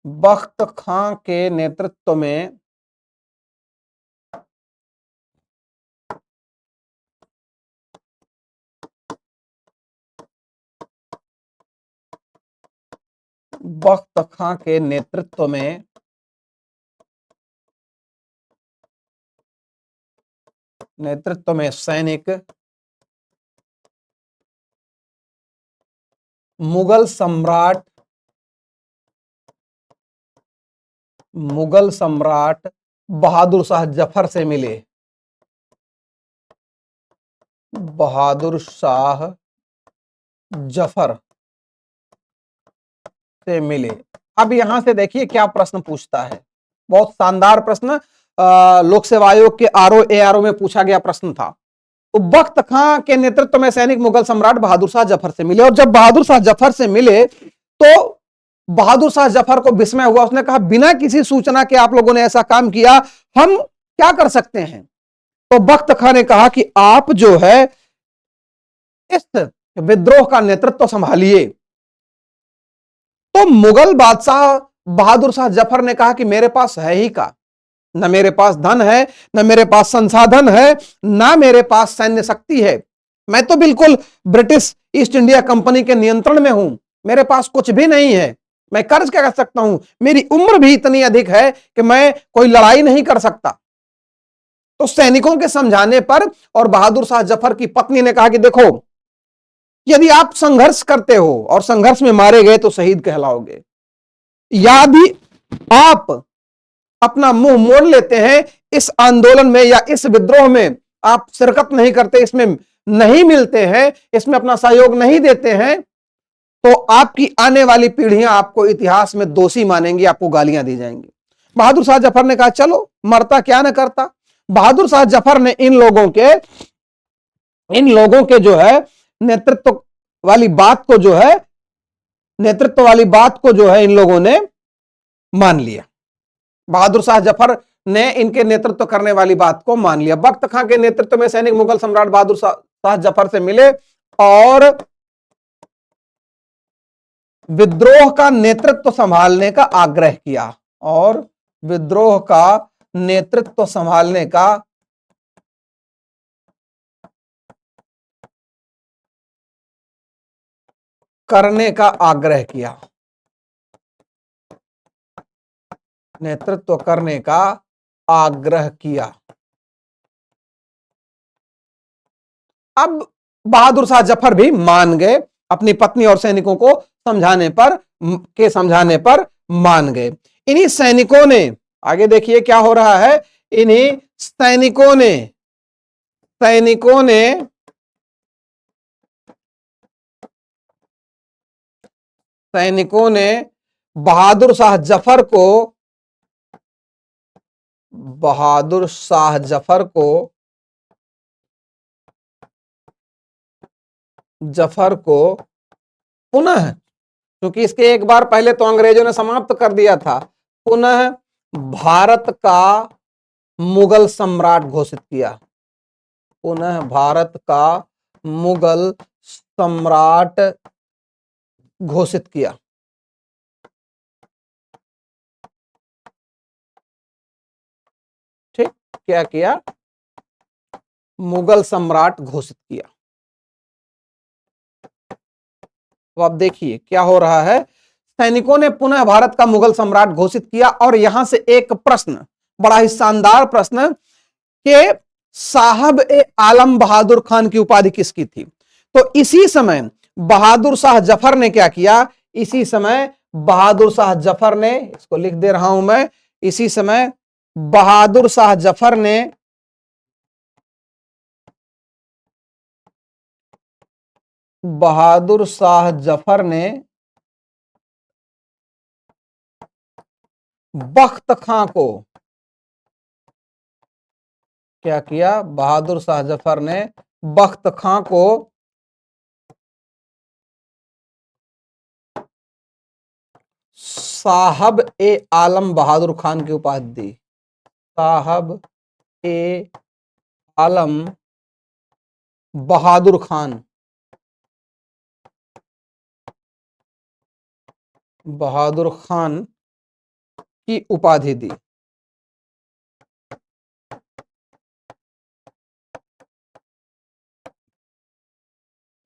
S1: बख्त खां के नेतृत्व में बख्त खां के नेतृत्व में सैनिक मुगल सम्राट बहादुर शाह जफर से मिले। बहादुर शाह जफर से मिले। अब यहां से देखिए क्या प्रश्न पूछता है, बहुत शानदार प्रश्न, लोक सेवा आयोग के आरओ एआरओ में पूछा गया प्रश्न था। तो बख्त खां के नेतृत्व में सैनिक मुगल सम्राट बहादुर शाह जफर से मिले, और जब बहादुर शाह जफर से मिले तो बहादुर शाह जफर को विस्मय हुआ। उसने कहा, बिना किसी सूचना के आप लोगों ने ऐसा काम किया, हम क्या कर सकते हैं? तो बख्त खां ने कहा कि आप जो है इस विद्रोह का नेतृत्व संभालिए। तो मुगल बादशाह बहादुर शाह जफर ने कहा कि मेरे पास है ही का, न मेरे पास धन है, न मेरे पास संसाधन है, ना मेरे पास सैन्य शक्ति है। मैं तो बिल्कुल ब्रिटिश ईस्ट इंडिया कंपनी के नियंत्रण में हूं, मेरे पास कुछ भी नहीं है। मैं कर्ज क्या कर सकता हूं? मेरी उम्र भी इतनी अधिक है कि मैं कोई लड़ाई नहीं कर सकता। तो सैनिकों के समझाने पर और बहादुर शाह जफर की पत्नी ने कहा कि देखो, यदि आप संघर्ष करते हो और संघर्ष में मारे गए तो शहीद कहलाओगे, यदि आप अपना मुंह मोड़ लेते हैं इस आंदोलन में या इस विद्रोह में, आप शिरकत नहीं करते, इसमें नहीं मिलते हैं, इसमें अपना सहयोग नहीं देते हैं, तो आपकी आने वाली पीढ़ियां आपको इतिहास में दोषी मानेंगी, आपको गालियां दी जाएंगी। बहादुर शाह जफर ने कहा, चलो मरता क्या न करता। बहादुर शाह जफर ने इन लोगों के जो है नेतृत्व वाली बात को जो है इन लोगों ने मान लिया। बहादुर शाह जफर ने इनके नेतृत्व करने वाली बात को मान लिया। बख्त खां के नेतृत्व में सैनिक मुगल सम्राट बहादुर शाह जफर से मिले और विद्रोह का नेतृत्व संभालने का आग्रह किया, और विद्रोह का नेतृत्व संभालने का करने का आग्रह किया, नेतृत्व करने का आग्रह किया। अब बहादुर शाह जफर भी मान गए, अपनी पत्नी और सैनिकों को समझाने पर मान गए। इन्हीं सैनिकों ने, आगे देखिए क्या हो रहा है, इन्हीं सैनिकों ने बहादुर शाह जफर को पुनः, क्योंकि इसके एक बार पहले तो अंग्रेजों ने समाप्त कर दिया था, पुनः भारत का मुगल सम्राट घोषित किया। पुनः भारत का मुगल सम्राट घोषित किया। ठीक, क्या किया? मुगल सम्राट घोषित किया। तो अब देखिए क्या हो रहा है, सैनिकों ने पुनः भारत का मुगल सम्राट घोषित किया। और यहां से एक प्रश्न, बड़ा ही शानदार प्रश्न, कि साहब ए आलम बहादुर खान की उपाधि किसकी थी? तो इसी समय बहादुर शाह जफर ने क्या किया? इसी समय बहादुर शाह जफर ने, इसको लिख दे रहा हूं मैं, इसी समय बहादुर शाह जफर ने बख्त खां को क्या किया? बहादुर शाह जफर ने बख्त खां को साहब ए आलम बहादुर खान की उपाधि दी। साहब ए आलम बहादुर खान, बहादुर खान की उपाधि दी।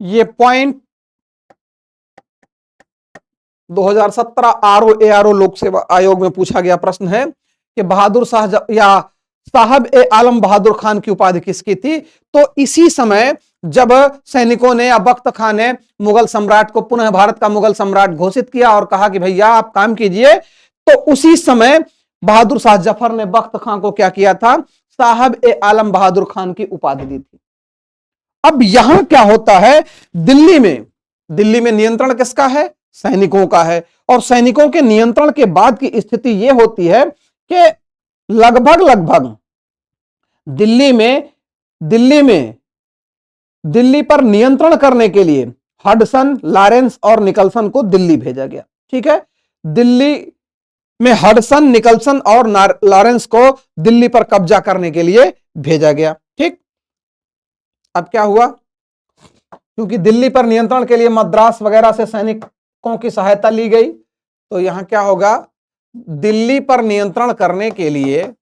S1: ये पॉइंट 2017 आरओ लोक सेवा आयोग में पूछा गया प्रश्न है कि बहादुर शाह या साहब ए आलम बहादुर खान की उपाधि किसकी थी? तो इसी समय जब सैनिकों ने या बख्त खां ने मुगल सम्राट को पुनः भारत का मुगल सम्राट घोषित किया और कहा कि भैया आप काम कीजिए, तो उसी समय बहादुर शाह जफर ने बख्त खां को क्या किया था? साहब ए आलम बहादुर खान की उपाधि दी थी। अब यहां क्या होता है? दिल्ली में नियंत्रण किसका है? सैनिकों का है। और सैनिकों के नियंत्रण के बाद की स्थिति यह होती है कि लगभग दिल्ली पर नियंत्रण करने के लिए हडसन, लॉरेंस और निकलसन को दिल्ली भेजा गया। ठीक है, दिल्ली में हडसन, निकलसन और लॉरेंस को दिल्ली पर कब्जा करने के लिए भेजा गया। ठीक, अब क्या हुआ? क्योंकि दिल्ली पर नियंत्रण के लिए मद्रास वगैरह से सैनिकों की सहायता ली गई, तो यहां क्या होगा? दिल्ली पर नियंत्रण करने के लिए,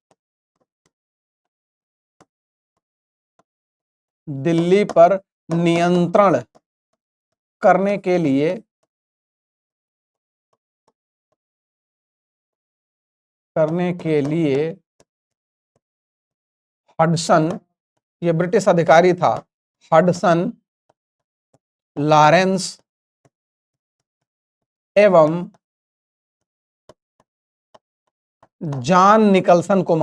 S1: दिल्ली पर नियंत्रण करने के लिए हडसन, ये ब्रिटिश अधिकारी था, हडसन, लॉरेंस एवं जॉन निकलसन को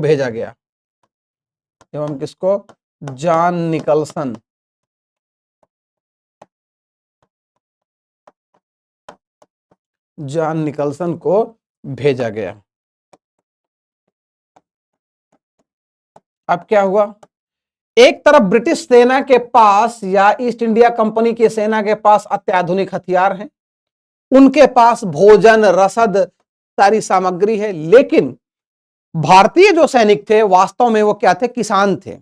S1: भेजा गया। एवं किसको? जॉन निकलसन को भेजा गया। अब क्या हुआ? एक तरफ ब्रिटिश सेना के पास या ईस्ट इंडिया कंपनी की सेना के पास अत्याधुनिक हथियार हैं, उनके पास भोजन, रसद, सारी सामग्री है, लेकिन भारतीय जो सैनिक थे वास्तव में वो क्या थे? किसान थे।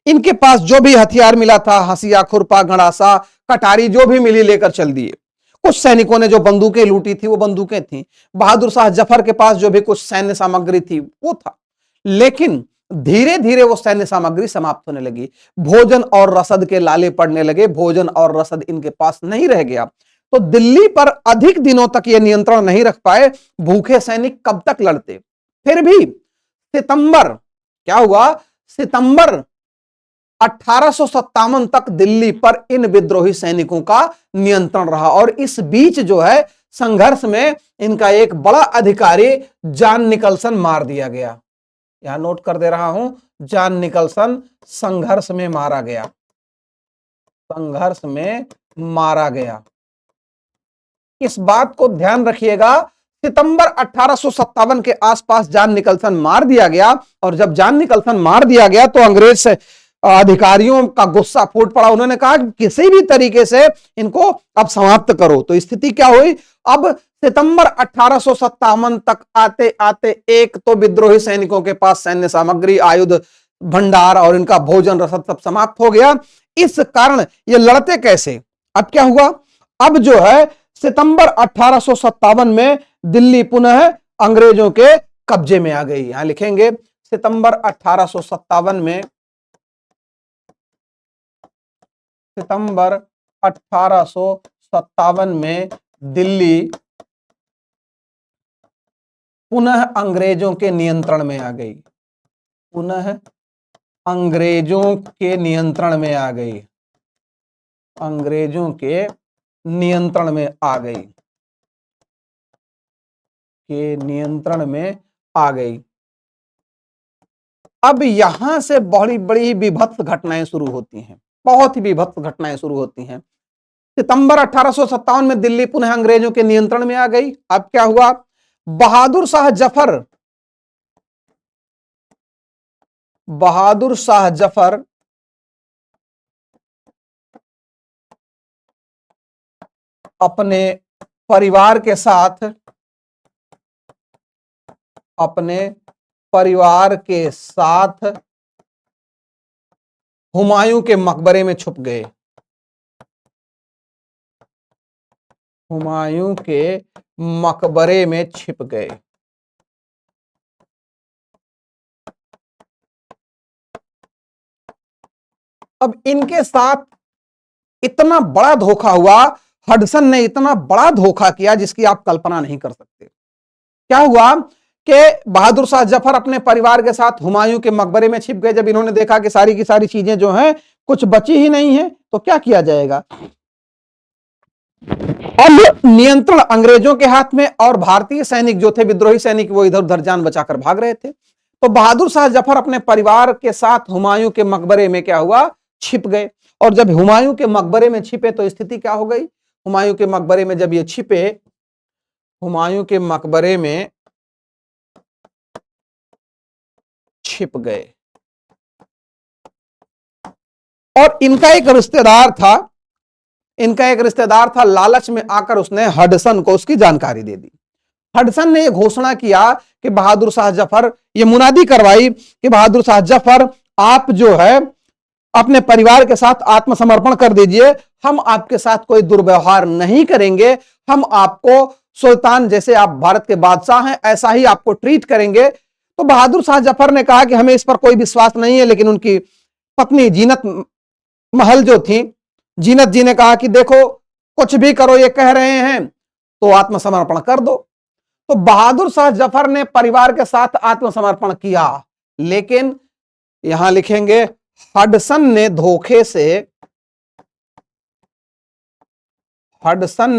S1: इनके पास जो भी हथियार मिला था, हंसिया, खुरपा, गड़ासा, कटारी, जो भी मिली लेकर चल दिए। कुछ सैनिकों ने जो बंदूकें लूटी थी वो बंदूकें थी। बहादुर शाह जफर के पास जो भी कुछ सैन्य सामग्री थी वो था, लेकिन धीरे धीरे वो सैन्य सामग्री समाप्त होने लगी। भोजन और रसद के लाले पड़ने लगे, भोजन और रसद इनके पास नहीं रह गया। तो दिल्ली पर अधिक दिनों तक ये नियंत्रण नहीं रख पाए। भूखे सैनिक कब तक लड़ते? फिर भी सितंबर, क्या हुआ? सितंबर 1857 तक दिल्ली पर इन विद्रोही सैनिकों का नियंत्रण रहा। और इस बीच जो है संघर्ष में इनका एक बड़ा अधिकारी जॉन निकलसन मार दिया गया। यहां नोट कर दे रहा हूं, जॉन निकलसन संघर्ष में मारा गया, संघर्ष में मारा गया। इस बात को ध्यान रखिएगा, सितंबर 1857 के आसपास जॉन निकलसन मार दिया गया। और जब जॉन निकलसन मार दिया गया तो अंग्रेज से अधिकारियों का गुस्सा फूट पड़ा। उन्होंने कहा कि किसी भी तरीके से इनको अब समाप्त करो। तो स्थिति क्या हुई? अब सितंबर 1857 तक आते आते एक तो विद्रोही सैनिकों के पास सैन्य सामग्री, आयुध भंडार और इनका भोजन रसद सब समाप्त हो गया। इस कारण ये लड़ते कैसे? अब क्या हुआ? अब जो है सितंबर 1857 में दिल्ली पुनः अंग्रेजों के कब्जे में आ गई। यहां लिखेंगे सितंबर 1857 में, सितंबर 1857 में दिल्ली पुनः अंग्रेजों के नियंत्रण में आ गई, पुनः अंग्रेजों के नियंत्रण में आ गई, अंग्रेजों के नियंत्रण में आ गई, के नियंत्रण में आ गई। अब यहां से बड़ी बड़ी विभत्स घटनाएं शुरू होती हैं, बहुत ही विभत्स घटनाएं शुरू होती हैं। सितंबर 1857 में दिल्ली पुनः अंग्रेजों के नियंत्रण में आ गई। अब क्या हुआ? बहादुर शाह जफर बहादुर शाह जफर अपने परिवार के साथ हुमायूं के मकबरे में छुप गए। हुमायूं के मकबरे में छिप गए। अब इनके साथ इतना बड़ा धोखा हुआ, हडसन ने इतना बड़ा धोखा किया जिसकी आप कल्पना नहीं कर सकते। क्या हुआ कि बहादुर शाह जफर अपने परिवार के साथ हुमायूं के मकबरे में छिप गए। जब इन्होंने देखा कि सारी की सारी चीजें जो हैं कुछ बची ही नहीं है, तो क्या किया जाएगा। अब नियंत्रण अंग्रेजों के हाथ में, और भारतीय सैनिक जो थे, विद्रोही सैनिक, वो इधर उधर जान बचाकर भाग रहे थे। तो बहादुर शाह जफर अपने परिवार के साथ हुमायूं के मकबरे में क्या हुआ, छिप गए। और जब हुमायूं के मकबरे में छिपे तो स्थिति क्या हो गई। हुमायूं के मकबरे में जब ये छिपे, हुमायूं के मकबरे में छिप गए, और इनका एक रिश्तेदार था, लालच में आकर उसने हडसन को उसकी जानकारी दे दी। हडसन ने यह घोषणा किया कि बहादुर शाह जफर, ये मुनादी करवाई कि बहादुर शाह जफर, आप जो है अपने परिवार के साथ आत्मसमर्पण कर दीजिए, हम आपके साथ कोई दुर्व्यवहार नहीं करेंगे, हम आपको सुल्तान, जैसे आप भारत के बादशाह हैं ऐसा ही आपको ट्रीट करेंगे। तो बहादुर शाह जफर ने कहा कि हमें इस पर कोई विश्वास नहीं है, लेकिन उनकी पत्नी जीनत महल जो थी, जीनत जी ने कहा कि देखो कुछ भी करो, ये कह रहे हैं तो आत्मसमर्पण कर दो। तो बहादुर शाह जफर ने परिवार के साथ आत्मसमर्पण किया, लेकिन यहां लिखेंगे हडसन ने धोखे से हडसन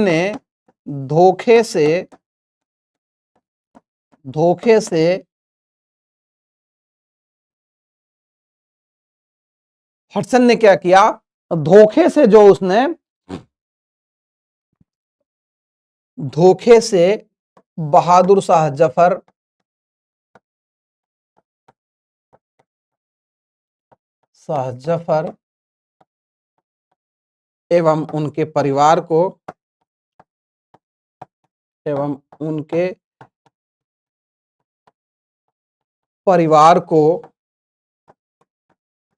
S1: ने क्या किया, धोखे से बहादुर शाह जफर एवं उनके परिवार को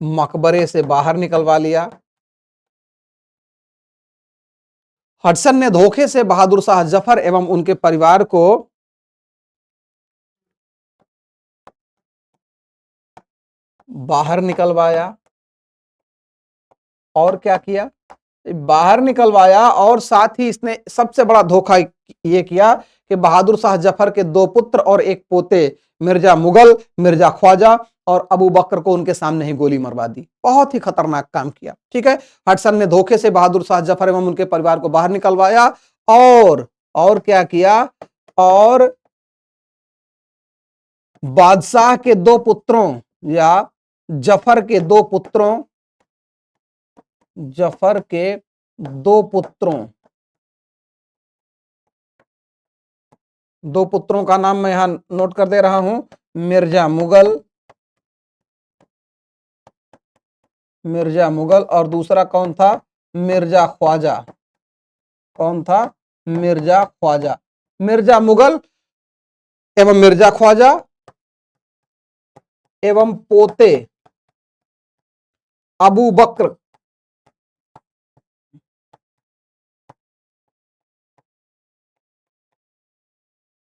S1: मकबरे से बाहर निकलवा लिया। हडसन ने धोखे से बहादुर शाह जफर एवं उनके परिवार को बाहर निकलवाया, और क्या किया, बाहर निकलवाया, और साथ ही इसने सबसे बड़ा धोखा यह किया कि बहादुर शाह जफर के 2 पुत्र और 1 पोते, मिर्जा मुगल, मिर्जा ख्वाजा और अबू बकर को उनके सामने ही गोली मरवा दी। बहुत ही खतरनाक काम किया। ठीक है, हडसन ने धोखे से बहादुर शाह जफर एवं उनके परिवार को बाहर निकलवाया, और क्या किया, और बादशाह के 2 पुत्रों या जफर के 2 पुत्रों का नाम मैं यहां नोट कर दे रहा हूं, मिर्जा मुगल, और दूसरा कौन था, मिर्जा ख्वाजा। कौन था, मिर्जा ख्वाजा। मिर्जा मुगल एवं मिर्जा ख्वाजा एवं पोते अबू बकर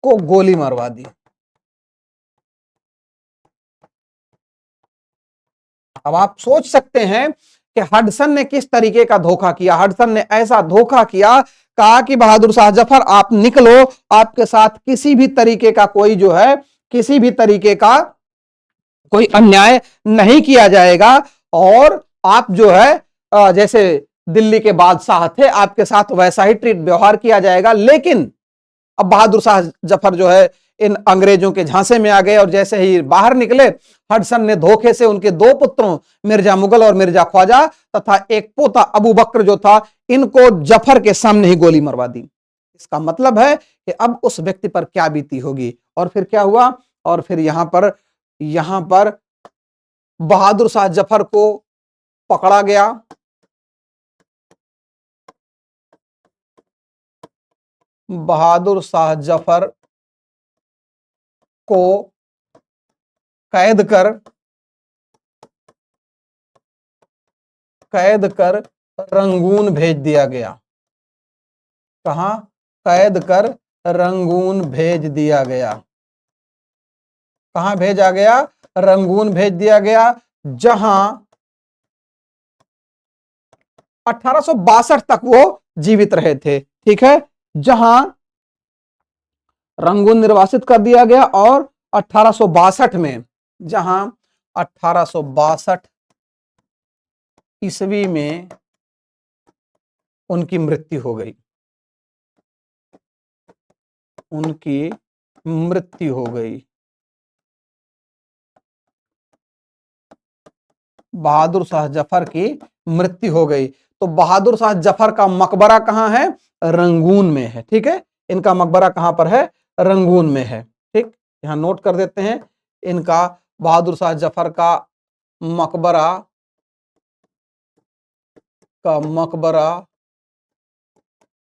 S1: को गोली मरवा दी। अब आप सोच सकते हैं कि हडसन ने किस तरीके का धोखा किया। हडसन ने ऐसा धोखा किया, कहा कि बहादुर शाह जफर आप निकलो, आपके साथ किसी भी तरीके का कोई अन्याय नहीं किया जाएगा, और आप जो है जैसे दिल्ली के बादशाह थे आपके साथ वैसा ही व्यवहार किया जाएगा। लेकिन अब बहादुर शाह जफर जो है इन अंग्रेजों के झांसे में आ गए, और जैसे ही बाहर निकले, हडसन ने धोखे से उनके 2 पुत्रों मिर्जा मुगल और मिर्जा ख्वाजा तथा 1 पोता अबू बकर जो था, इनको जफर के सामने ही गोली मरवा दी। इसका मतलब है कि अब उस व्यक्ति पर क्या बीती होगी। और फिर क्या हुआ, और फिर यहां पर बहादुर शाह जफर को पकड़ा गया। बहादुर शाह जफर को कैद कर रंगून भेज दिया गया। कहां? कैद कर रंगून भेज दिया गया। कहां भेजा गया? रंगून भेज दिया गया, जहां 1862 तक वो जीवित रहे थे। ठीक है, जहां रंगून निर्वासित कर दिया गया और 1862 में, जहां 1862 ईस्वी में उनकी मृत्यु हो गई। उनकी मृत्यु हो गई। बहादुर शाह जफर की मृत्यु हो गई। तो बहादुर शाह जफर का मकबरा कहां है? रंगून में है। ठीक है, इनका मकबरा कहां पर है? रंगून में है। ठीक, यहां नोट कर देते हैं, इनका बहादुर शाह जफर का मकबरा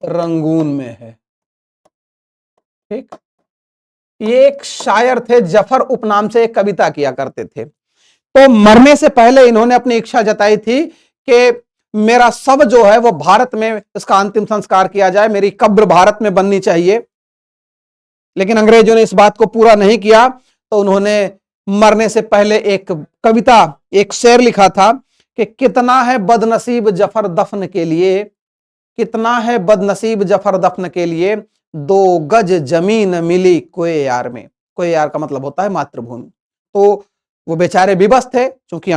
S1: रंगून में है। ठीक, ये एक शायर थे, जफर उपनाम से एक कविता किया करते थे। तो मरने से पहले इन्होंने अपनी इच्छा जताई थी कि मेरा शव जो है वो भारत में इसका अंतिम संस्कार किया जाए, मेरी कब्र भारत में बननी चाहिए। लेकिन अंग्रेजों ने इस बात को पूरा नहीं किया, तो उन्होंने मरने से पहले एक कविता, एक शेर लिखा था कि कितना है बदनसीब जफर दफन के लिए, कितना है बदनसीब जफर दफन के लिए, 2 गज जमीन मिली कोए यार में। कोए यार का मतलब होता है मातृभूमि। तो वो बेचारे विवश थे, क्योंकि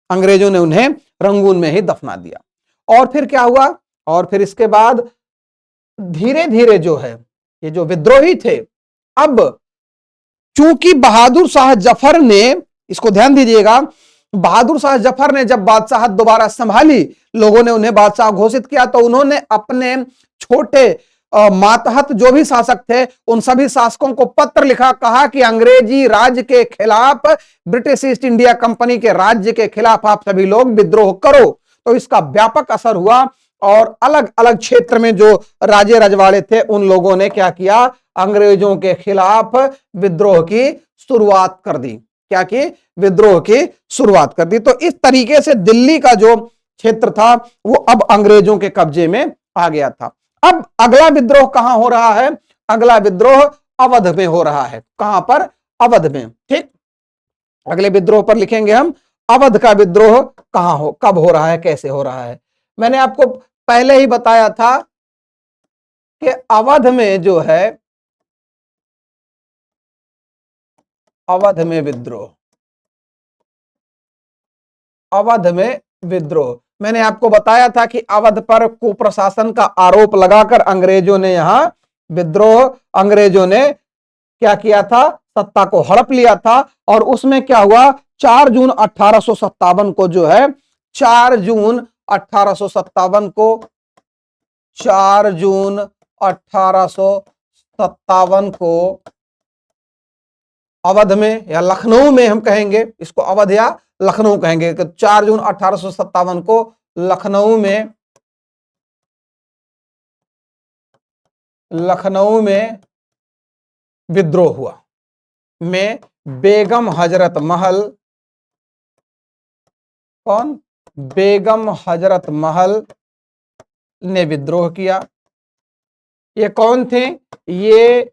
S1: अंग्रेजों ने उन्हें रंगून में ही दफना दिया। और फिर क्या हुआ? और फिर इसके बाद धीरे धीरे जो है, ये जो विद्रोही थे, अब चूंकि बहादुर शाह जफर ने, इसको ध्यान दीजिएगा, बहादुर शाह जफर ने जब बादशाहत दोबारा संभाली, लोगों ने उन्हें बादशाह घोषित किया, तो उन्होंने अपने छोटे मातहत जो भी शासक थे, उन सभी शासकों को पत्र लिखा, कहा कि अंग्रेजी राज्य के खिलाफ, ब्रिटिश ईस्ट इंडिया कंपनी के राज्य के खिलाफ आप सभी लोग विद्रोह करो। तो इसका व्यापक असर हुआ और अलग अलग क्षेत्र में जो राजे रजवाड़े थे, उन लोगों ने क्या किया? अंग्रेजों के खिलाफ विद्रोह की शुरुआत कर दी। क्या की? विद्रोह की शुरुआत कर दी। तो इस तरीके से दिल्ली का जो क्षेत्र था वो अब अंग्रेजों के कब्जे में आ गया था। अब अगला विद्रोह कहां हो रहा है? अगला विद्रोह अवध में हो रहा है। कहां पर? अवध में। ठीक, अगले विद्रोह पर लिखेंगे हम अवध का विद्रोह कहां हो, कब हो रहा है, कैसे हो रहा है। मैंने आपको पहले ही बताया था कि अवध में जो है, अवध में विद्रोह, अवध में विद्रोह, मैंने आपको बताया था कि अवध पर कुप्रशासन का आरोप लगाकर अंग्रेजों ने यहां विद्रोह, अंग्रेजों ने क्या किया था? सत्ता को हड़प लिया था। और उसमें क्या हुआ? 4 जून 1857 को जो है, 4 जून 1857 को, 4 जून 1857 को अवध में या लखनऊ में, हम कहेंगे इसको अवध या लखनऊ कहेंगे, 4 जून 1857 को लखनऊ में विद्रोह हुआ। में बेगम हजरत महल, कौन? बेगम हजरत महल ने विद्रोह किया। ये कौन थे? ये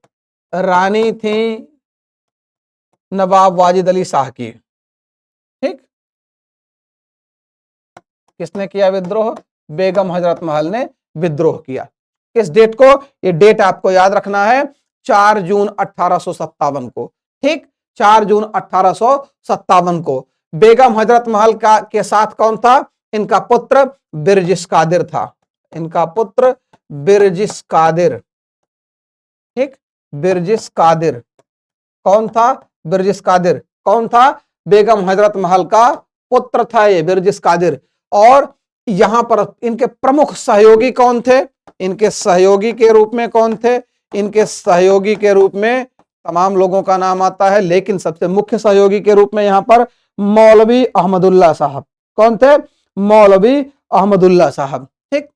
S1: रानी थी नवाब वाजिद अली शाह की। ठीक, किसने किया विद्रोह? बेगम हजरत महल ने विद्रोह किया। किस डेट को? ये डेट आपको याद रखना है, 4 जून 1857 को। ठीक, 4 जून 1857 को। बेगम हजरत महल का के साथ कौन था? इनका पुत्र बिरजिस कादिर था। इनका पुत्र बिरजिस कादिर। ठीक, बिरजिस कादिर कौन था? बिरजिस कादिर कौन था? बेगम हजरत महल का पुत्र था ये बिरजिस कादिर। और यहां पर इनके प्रमुख सहयोगी कौन थे? इनके सहयोगी के रूप में कौन थे? इनके सहयोगी के रूप में तमाम लोगों का नाम आता है, लेकिन सबसे मुख्य सहयोगी के रूप में यहां पर मौलवी अहमदुल्ला साहब। कौन थे? मौलवी अहमदुल्ला साहब। ठीक,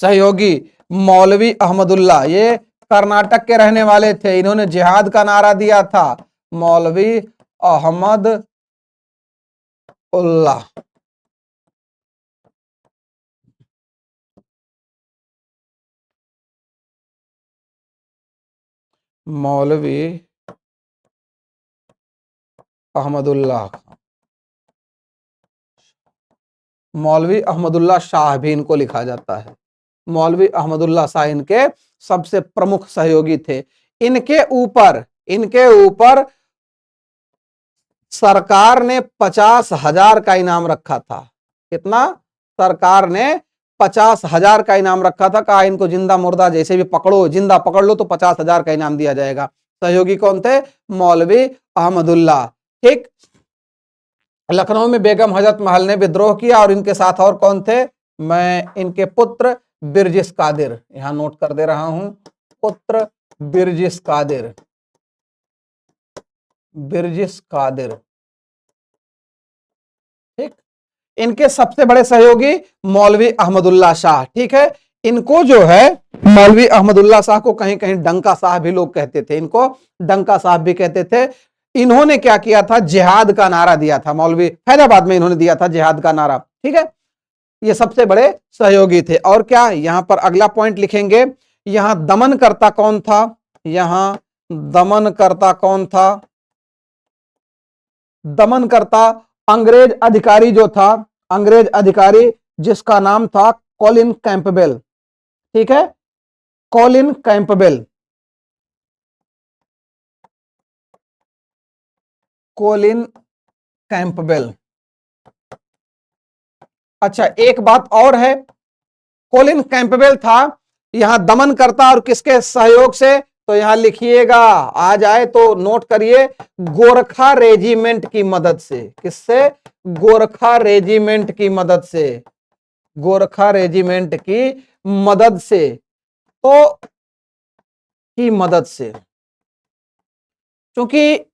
S1: सहयोगी मौलवी अहमदुल्ला, ये कर्नाटक के रहने वाले थे, इन्होंने जिहाद का नारा दिया था। मौलवी अहमद उल्लाह। मौलवी अहमदुल्लाह, मौलवी अहमदुल्लाह शाह भी इनको लिखा जाता है। मौलवी अहमदुल्लाह शाह इनके सबसे प्रमुख सहयोगी थे। इनके ऊपर सरकार ने 50,000 का इनाम रखा था। कितना? सरकार ने 50,000 का इनाम रखा था। कहा इनको जिंदा मुर्दा जैसे भी पकड़ो, जिंदा पकड़ लो तो 50,000 का इनाम दिया जाएगा। सहयोगी कौन थे? मौलवी अहमदुल्लाह। ठीक, लखनऊ में बेगम हजरत महल ने विद्रोह किया और इनके साथ और कौन थे? मैं इनके पुत्र बिरजिस कादिर, यहां नोट कर दे रहा हूं, पुत्र बिरजिस कादिर, बिरजिस कादिर। ठीक, इनके सबसे बड़े सहयोगी मौलवी अहमदुल्ला शाह। ठीक है, इनको जो है मौलवी अहमदुल्ला शाह को कहीं कहीं डंका साहब भी लोग कहते थे, इनको डंका साहब भी कहते थे। इन्होंने क्या किया था? जिहाद का नारा दिया था। मौलवी फैजाबाद में इन्होंने दिया था जिहाद का नारा। ठीक है, ये सबसे बड़े सहयोगी थे। और क्या यहां पर अगला पॉइंट लिखेंगे, यहां दमनकर्ता कौन था? यहां दमनकर्ता कौन था? दमनकर्ता अंग्रेज अधिकारी जो था, अंग्रेज अधिकारी जिसका नाम था कॉलिन कैंपबेल। ठीक है, कॉलिन कैंपबेल, कॉलिन कैंपबेल। अच्छा, एक बात और है, कॉलिन कैंपबेल था यहां दमनकर्ता और किसके सहयोग से? तो यहां लिखिएगा, आ जाए तो नोट करिए, गोरखा रेजिमेंट की मदद से। किससे? गोरखा रेजिमेंट की मदद से, गोरखा रेजिमेंट की मदद से। तो की मदद से, क्योंकि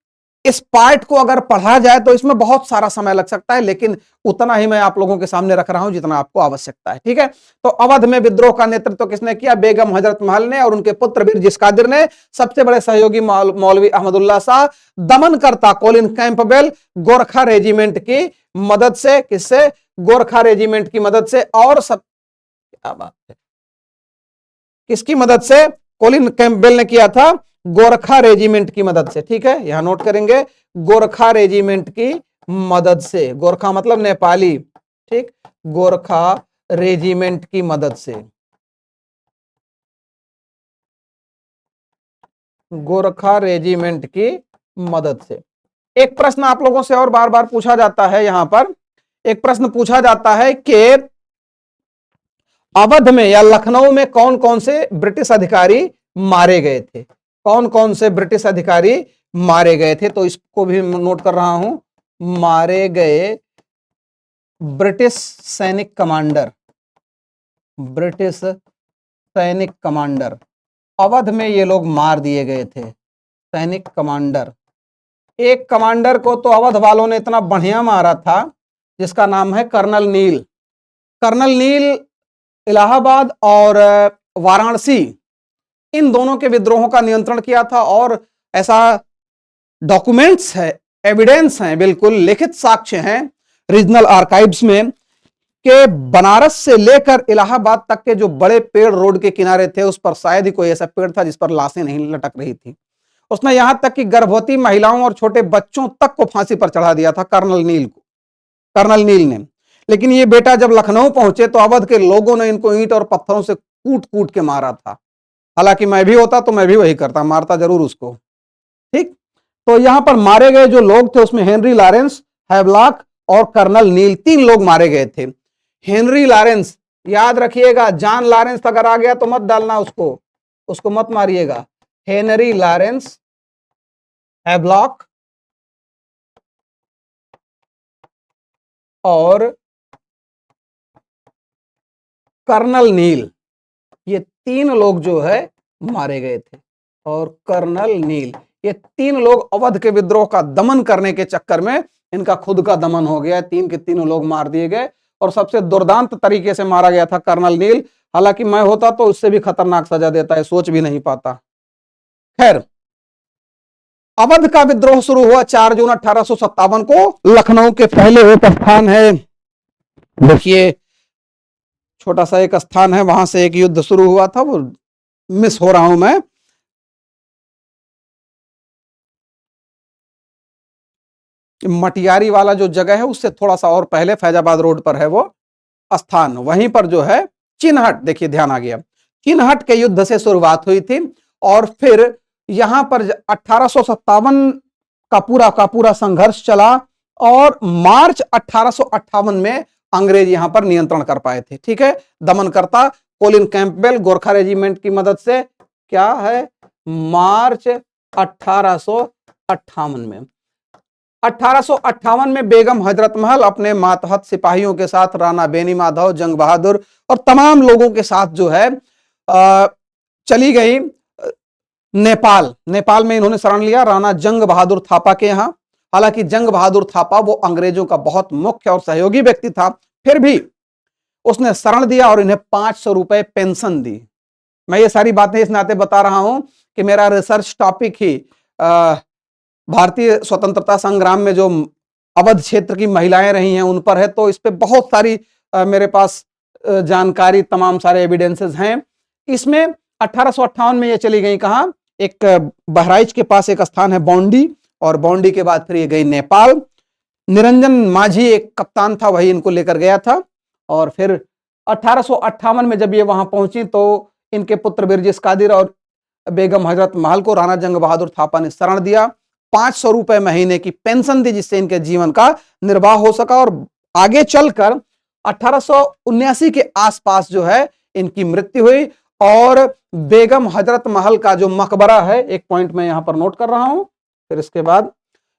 S1: इस पार्ट को अगर पढ़ा जाए तो इसमें बहुत सारा समय लग सकता है, लेकिन उतना ही मैं आप लोगों के सामने रख रहा हूं जितना आपको आवश्यकता है। ठीक है, तो अवध में विद्रोह का नेतृत्व किसने किया? बेगम हजरत महल ने और उनके पुत्र बिरजिस कादिर ने। सबसे बड़े सहयोगी मौलवी अहमदुल्ला शाह, दमनकर्ता कॉलिन कैंपबेल, गोरखा रेजिमेंट की मदद से। किससे? गोरखा रेजिमेंट की मदद से। और सब क्या बात है, किसकी मदद से कॉलिन कैंपबेल ने किया था? गोरखा रेजिमेंट की मदद से। ठीक है, यहां नोट करेंगे, गोरखा रेजिमेंट की मदद से। गोरखा मतलब नेपाली। ठीक, गोरखा रेजिमेंट की मदद से, गोरखा रेजिमेंट की मदद से। एक प्रश्न आप लोगों से और बार बार पूछा जाता है, यहां पर एक प्रश्न पूछा जाता है कि अवध में या लखनऊ में कौन कौन से ब्रिटिश अधिकारी मारे गए थे? कौन कौन से ब्रिटिश अधिकारी मारे गए थे? तो इसको भी नोट कर रहा हूं, मारे गए ब्रिटिश सैनिक कमांडर, ब्रिटिश सैनिक कमांडर। अवध में ये लोग मार दिए गए थे, सैनिक कमांडर। एक कमांडर को तो अवध वालों ने इतना बढ़िया मारा था जिसका नाम है कर्नल नील। कर्नल नील इलाहाबाद और वाराणसी, इन दोनों के विद्रोहों का नियंत्रण किया था। और ऐसा डॉक्यूमेंट्स है, एविडेंस हैं, बिल्कुल लिखित साक्ष्य हैं रीजनल आर्काइव्स में, कि बनारस से लेकर इलाहाबाद तक के जो बड़े पेड़ रोड के किनारे थे उस पर शायद ही कोई ऐसा पेड़ था जिस पर लाशें नहीं लटक रही थी। उसने यहां तक कि गर्भवती महिलाओं और छोटे बच्चों तक को फांसी पर चढ़ा दिया था कर्नल नील को, कर्नल नील ने। लेकिन ये बेटा जब लखनऊ पहुंचे तो अवध के लोगों ने इनको ईंट और पत्थरों से कूट कूट के मारा था। हालांकि मैं भी होता तो मैं भी वही करता, मारता जरूर उसको। ठीक, तो यहां पर मारे गए जो लोग थे उसमें हेनरी लॉरेंस, हैवलॉक और कर्नल नील, 3 लोग मारे गए थे। हेनरी लॉरेंस, याद रखिएगा, जॉन लॉरेंस अगर आ गया तो मत डालना उसको, उसको मत मारिएगा। हेनरी लॉरेंस, हैवलॉक और कर्नल नील, ये 3 लोग जो है मारे गए थे। और कर्नल नील, ये 3 लोग अवध के विद्रोह का दमन करने के चक्कर में इनका खुद का दमन हो गया। 3 के तीनों लोग मार दिए गए और सबसे दुर्दांत तरीके से मारा गया था कर्नल नील। हालांकि मैं होता तो उससे भी खतरनाक सजा देता है, सोच भी नहीं पाता। खैर, अवध का विद्रोह शुरू हुआ 4 जून 1857 को। लखनऊ के पहले एक स्थान है, देखिए छोटा सा एक स्थान है, वहां से एक युद्ध शुरू हुआ था, वो मिस हो रहा हूं मैं। मटियारी वाला जो जगह है उससे थोड़ा सा और पहले फैजाबाद रोड पर है वो स्थान, वहीं पर जो है चिन्हट, देखिए ध्यान आ गया, चिन्हट के युद्ध से शुरुआत हुई थी और फिर यहां पर 1857 का पूरा संघर्ष चला और मार्च 1858 में अंग्रेज यहां पर नियंत्रण कर पाए थे। ठीक है, दमनकर्ता कोलिन कैंपबेल गोरखा रेजिमेंट की मदद से, क्या है, मार्च 1858 में 1858 में बेगम हजरत महल अपने मातहत सिपाहियों के साथ, राणा बेनी माधव, जंग बहादुर और तमाम लोगों के साथ जो है चली गई नेपाल। नेपाल में इन्होंने शरण लिया राणा जंग बहादुर थापा के यहां। हालांकि जंग बहादुर थापा वो अंग्रेजों का बहुत मुख्य और सहयोगी व्यक्ति था, फिर भी उसने शरण दिया और इन्हें 500 रुपए पेंशन दी। मैं ये सारी बातें इस नाते बता रहा हूं कि मेरा रिसर्च टॉपिक ही भारतीय स्वतंत्रता संग्राम में जो अवध क्षेत्र की महिलाएं रही हैं उन पर है, तो इस पे बहुत सारी मेरे पास जानकारी, तमाम सारे एविडेंसेस हैं। इसमें 1858 में ये चली गई कहां, एक बहराइच के पास एक स्थान है बौंडी, और बौंडी के बाद फिर ये गई नेपाल। निरंजन माझी एक कप्तान था, वही इनको लेकर गया था। और फिर 1858 में जब ये वहां पहुंची तो इनके पुत्र बिरजिस कादिर और बेगम हजरत महल को राणा जंग बहादुर थापा ने शरण दिया, 500 रुपए महीने की पेंशन दी, जिससे इनके जीवन का निर्वाह हो सका। और आगे चलकर 1879 के आसपास जो है इनकी मृत्यु हुई। और बेगम हजरत महल का जो मकबरा है, एक पॉइंट मैं यहां पर नोट कर रहा हूं, फिर इसके बाद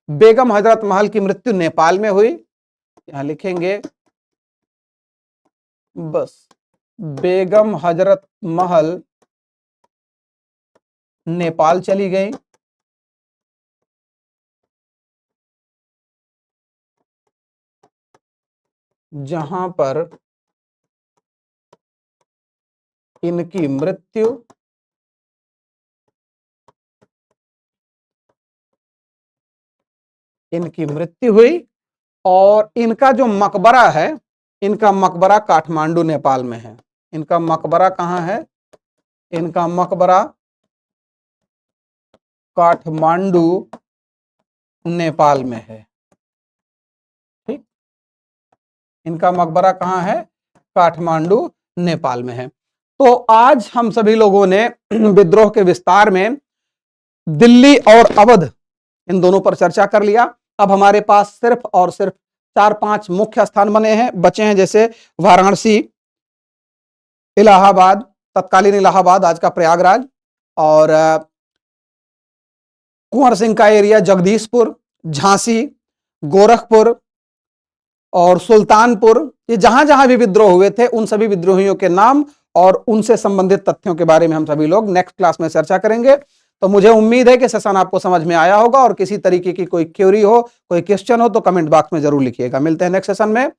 S1: बेगम हजरत महल की मृत्यु नेपाल में हुई। यहां लिखेंगे बस, बेगम हजरत महल नेपाल चली गई। जहां पर इनकी मृत्यु हुई। और इनका जो मकबरा है, इनका मकबरा काठमांडू नेपाल में है। इनका मकबरा कहां है, इनका मकबरा काठमांडू नेपाल में है। ठीक, इनका मकबरा कहां है, काठमांडू नेपाल में है। तो आज हम सभी लोगों ने विद्रोह के विस्तार में दिल्ली और अवध इन दोनों पर चर्चा कर लिया। अब हमारे पास सिर्फ और सिर्फ 4-5 मुख्य स्थान बचे हैं, जैसे वाराणसी, इलाहाबाद, तत्कालीन इलाहाबाद आज का प्रयागराज, और कुंवर सिंह का एरिया जगदीशपुर, झांसी, गोरखपुर और सुल्तानपुर। ये जहां जहां भी विद्रोह हुए थे उन सभी विद्रोहियों के नाम और उनसे संबंधित तथ्यों के बारे में हम सभी लोग नेक्स्ट क्लास में चर्चा करेंगे। तो मुझे उम्मीद है कि सेशन आपको समझ में आया होगा, और किसी तरीके की कोई क्वेरी हो, कोई क्वेश्चन हो तो कमेंट बॉक्स में जरूर लिखिएगा। मिलते हैं नेक्स्ट सेशन में।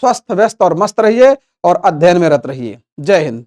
S1: स्वस्थ, व्यस्त और मस्त रहिए और अध्ययन में रत रहिए। जय हिंद।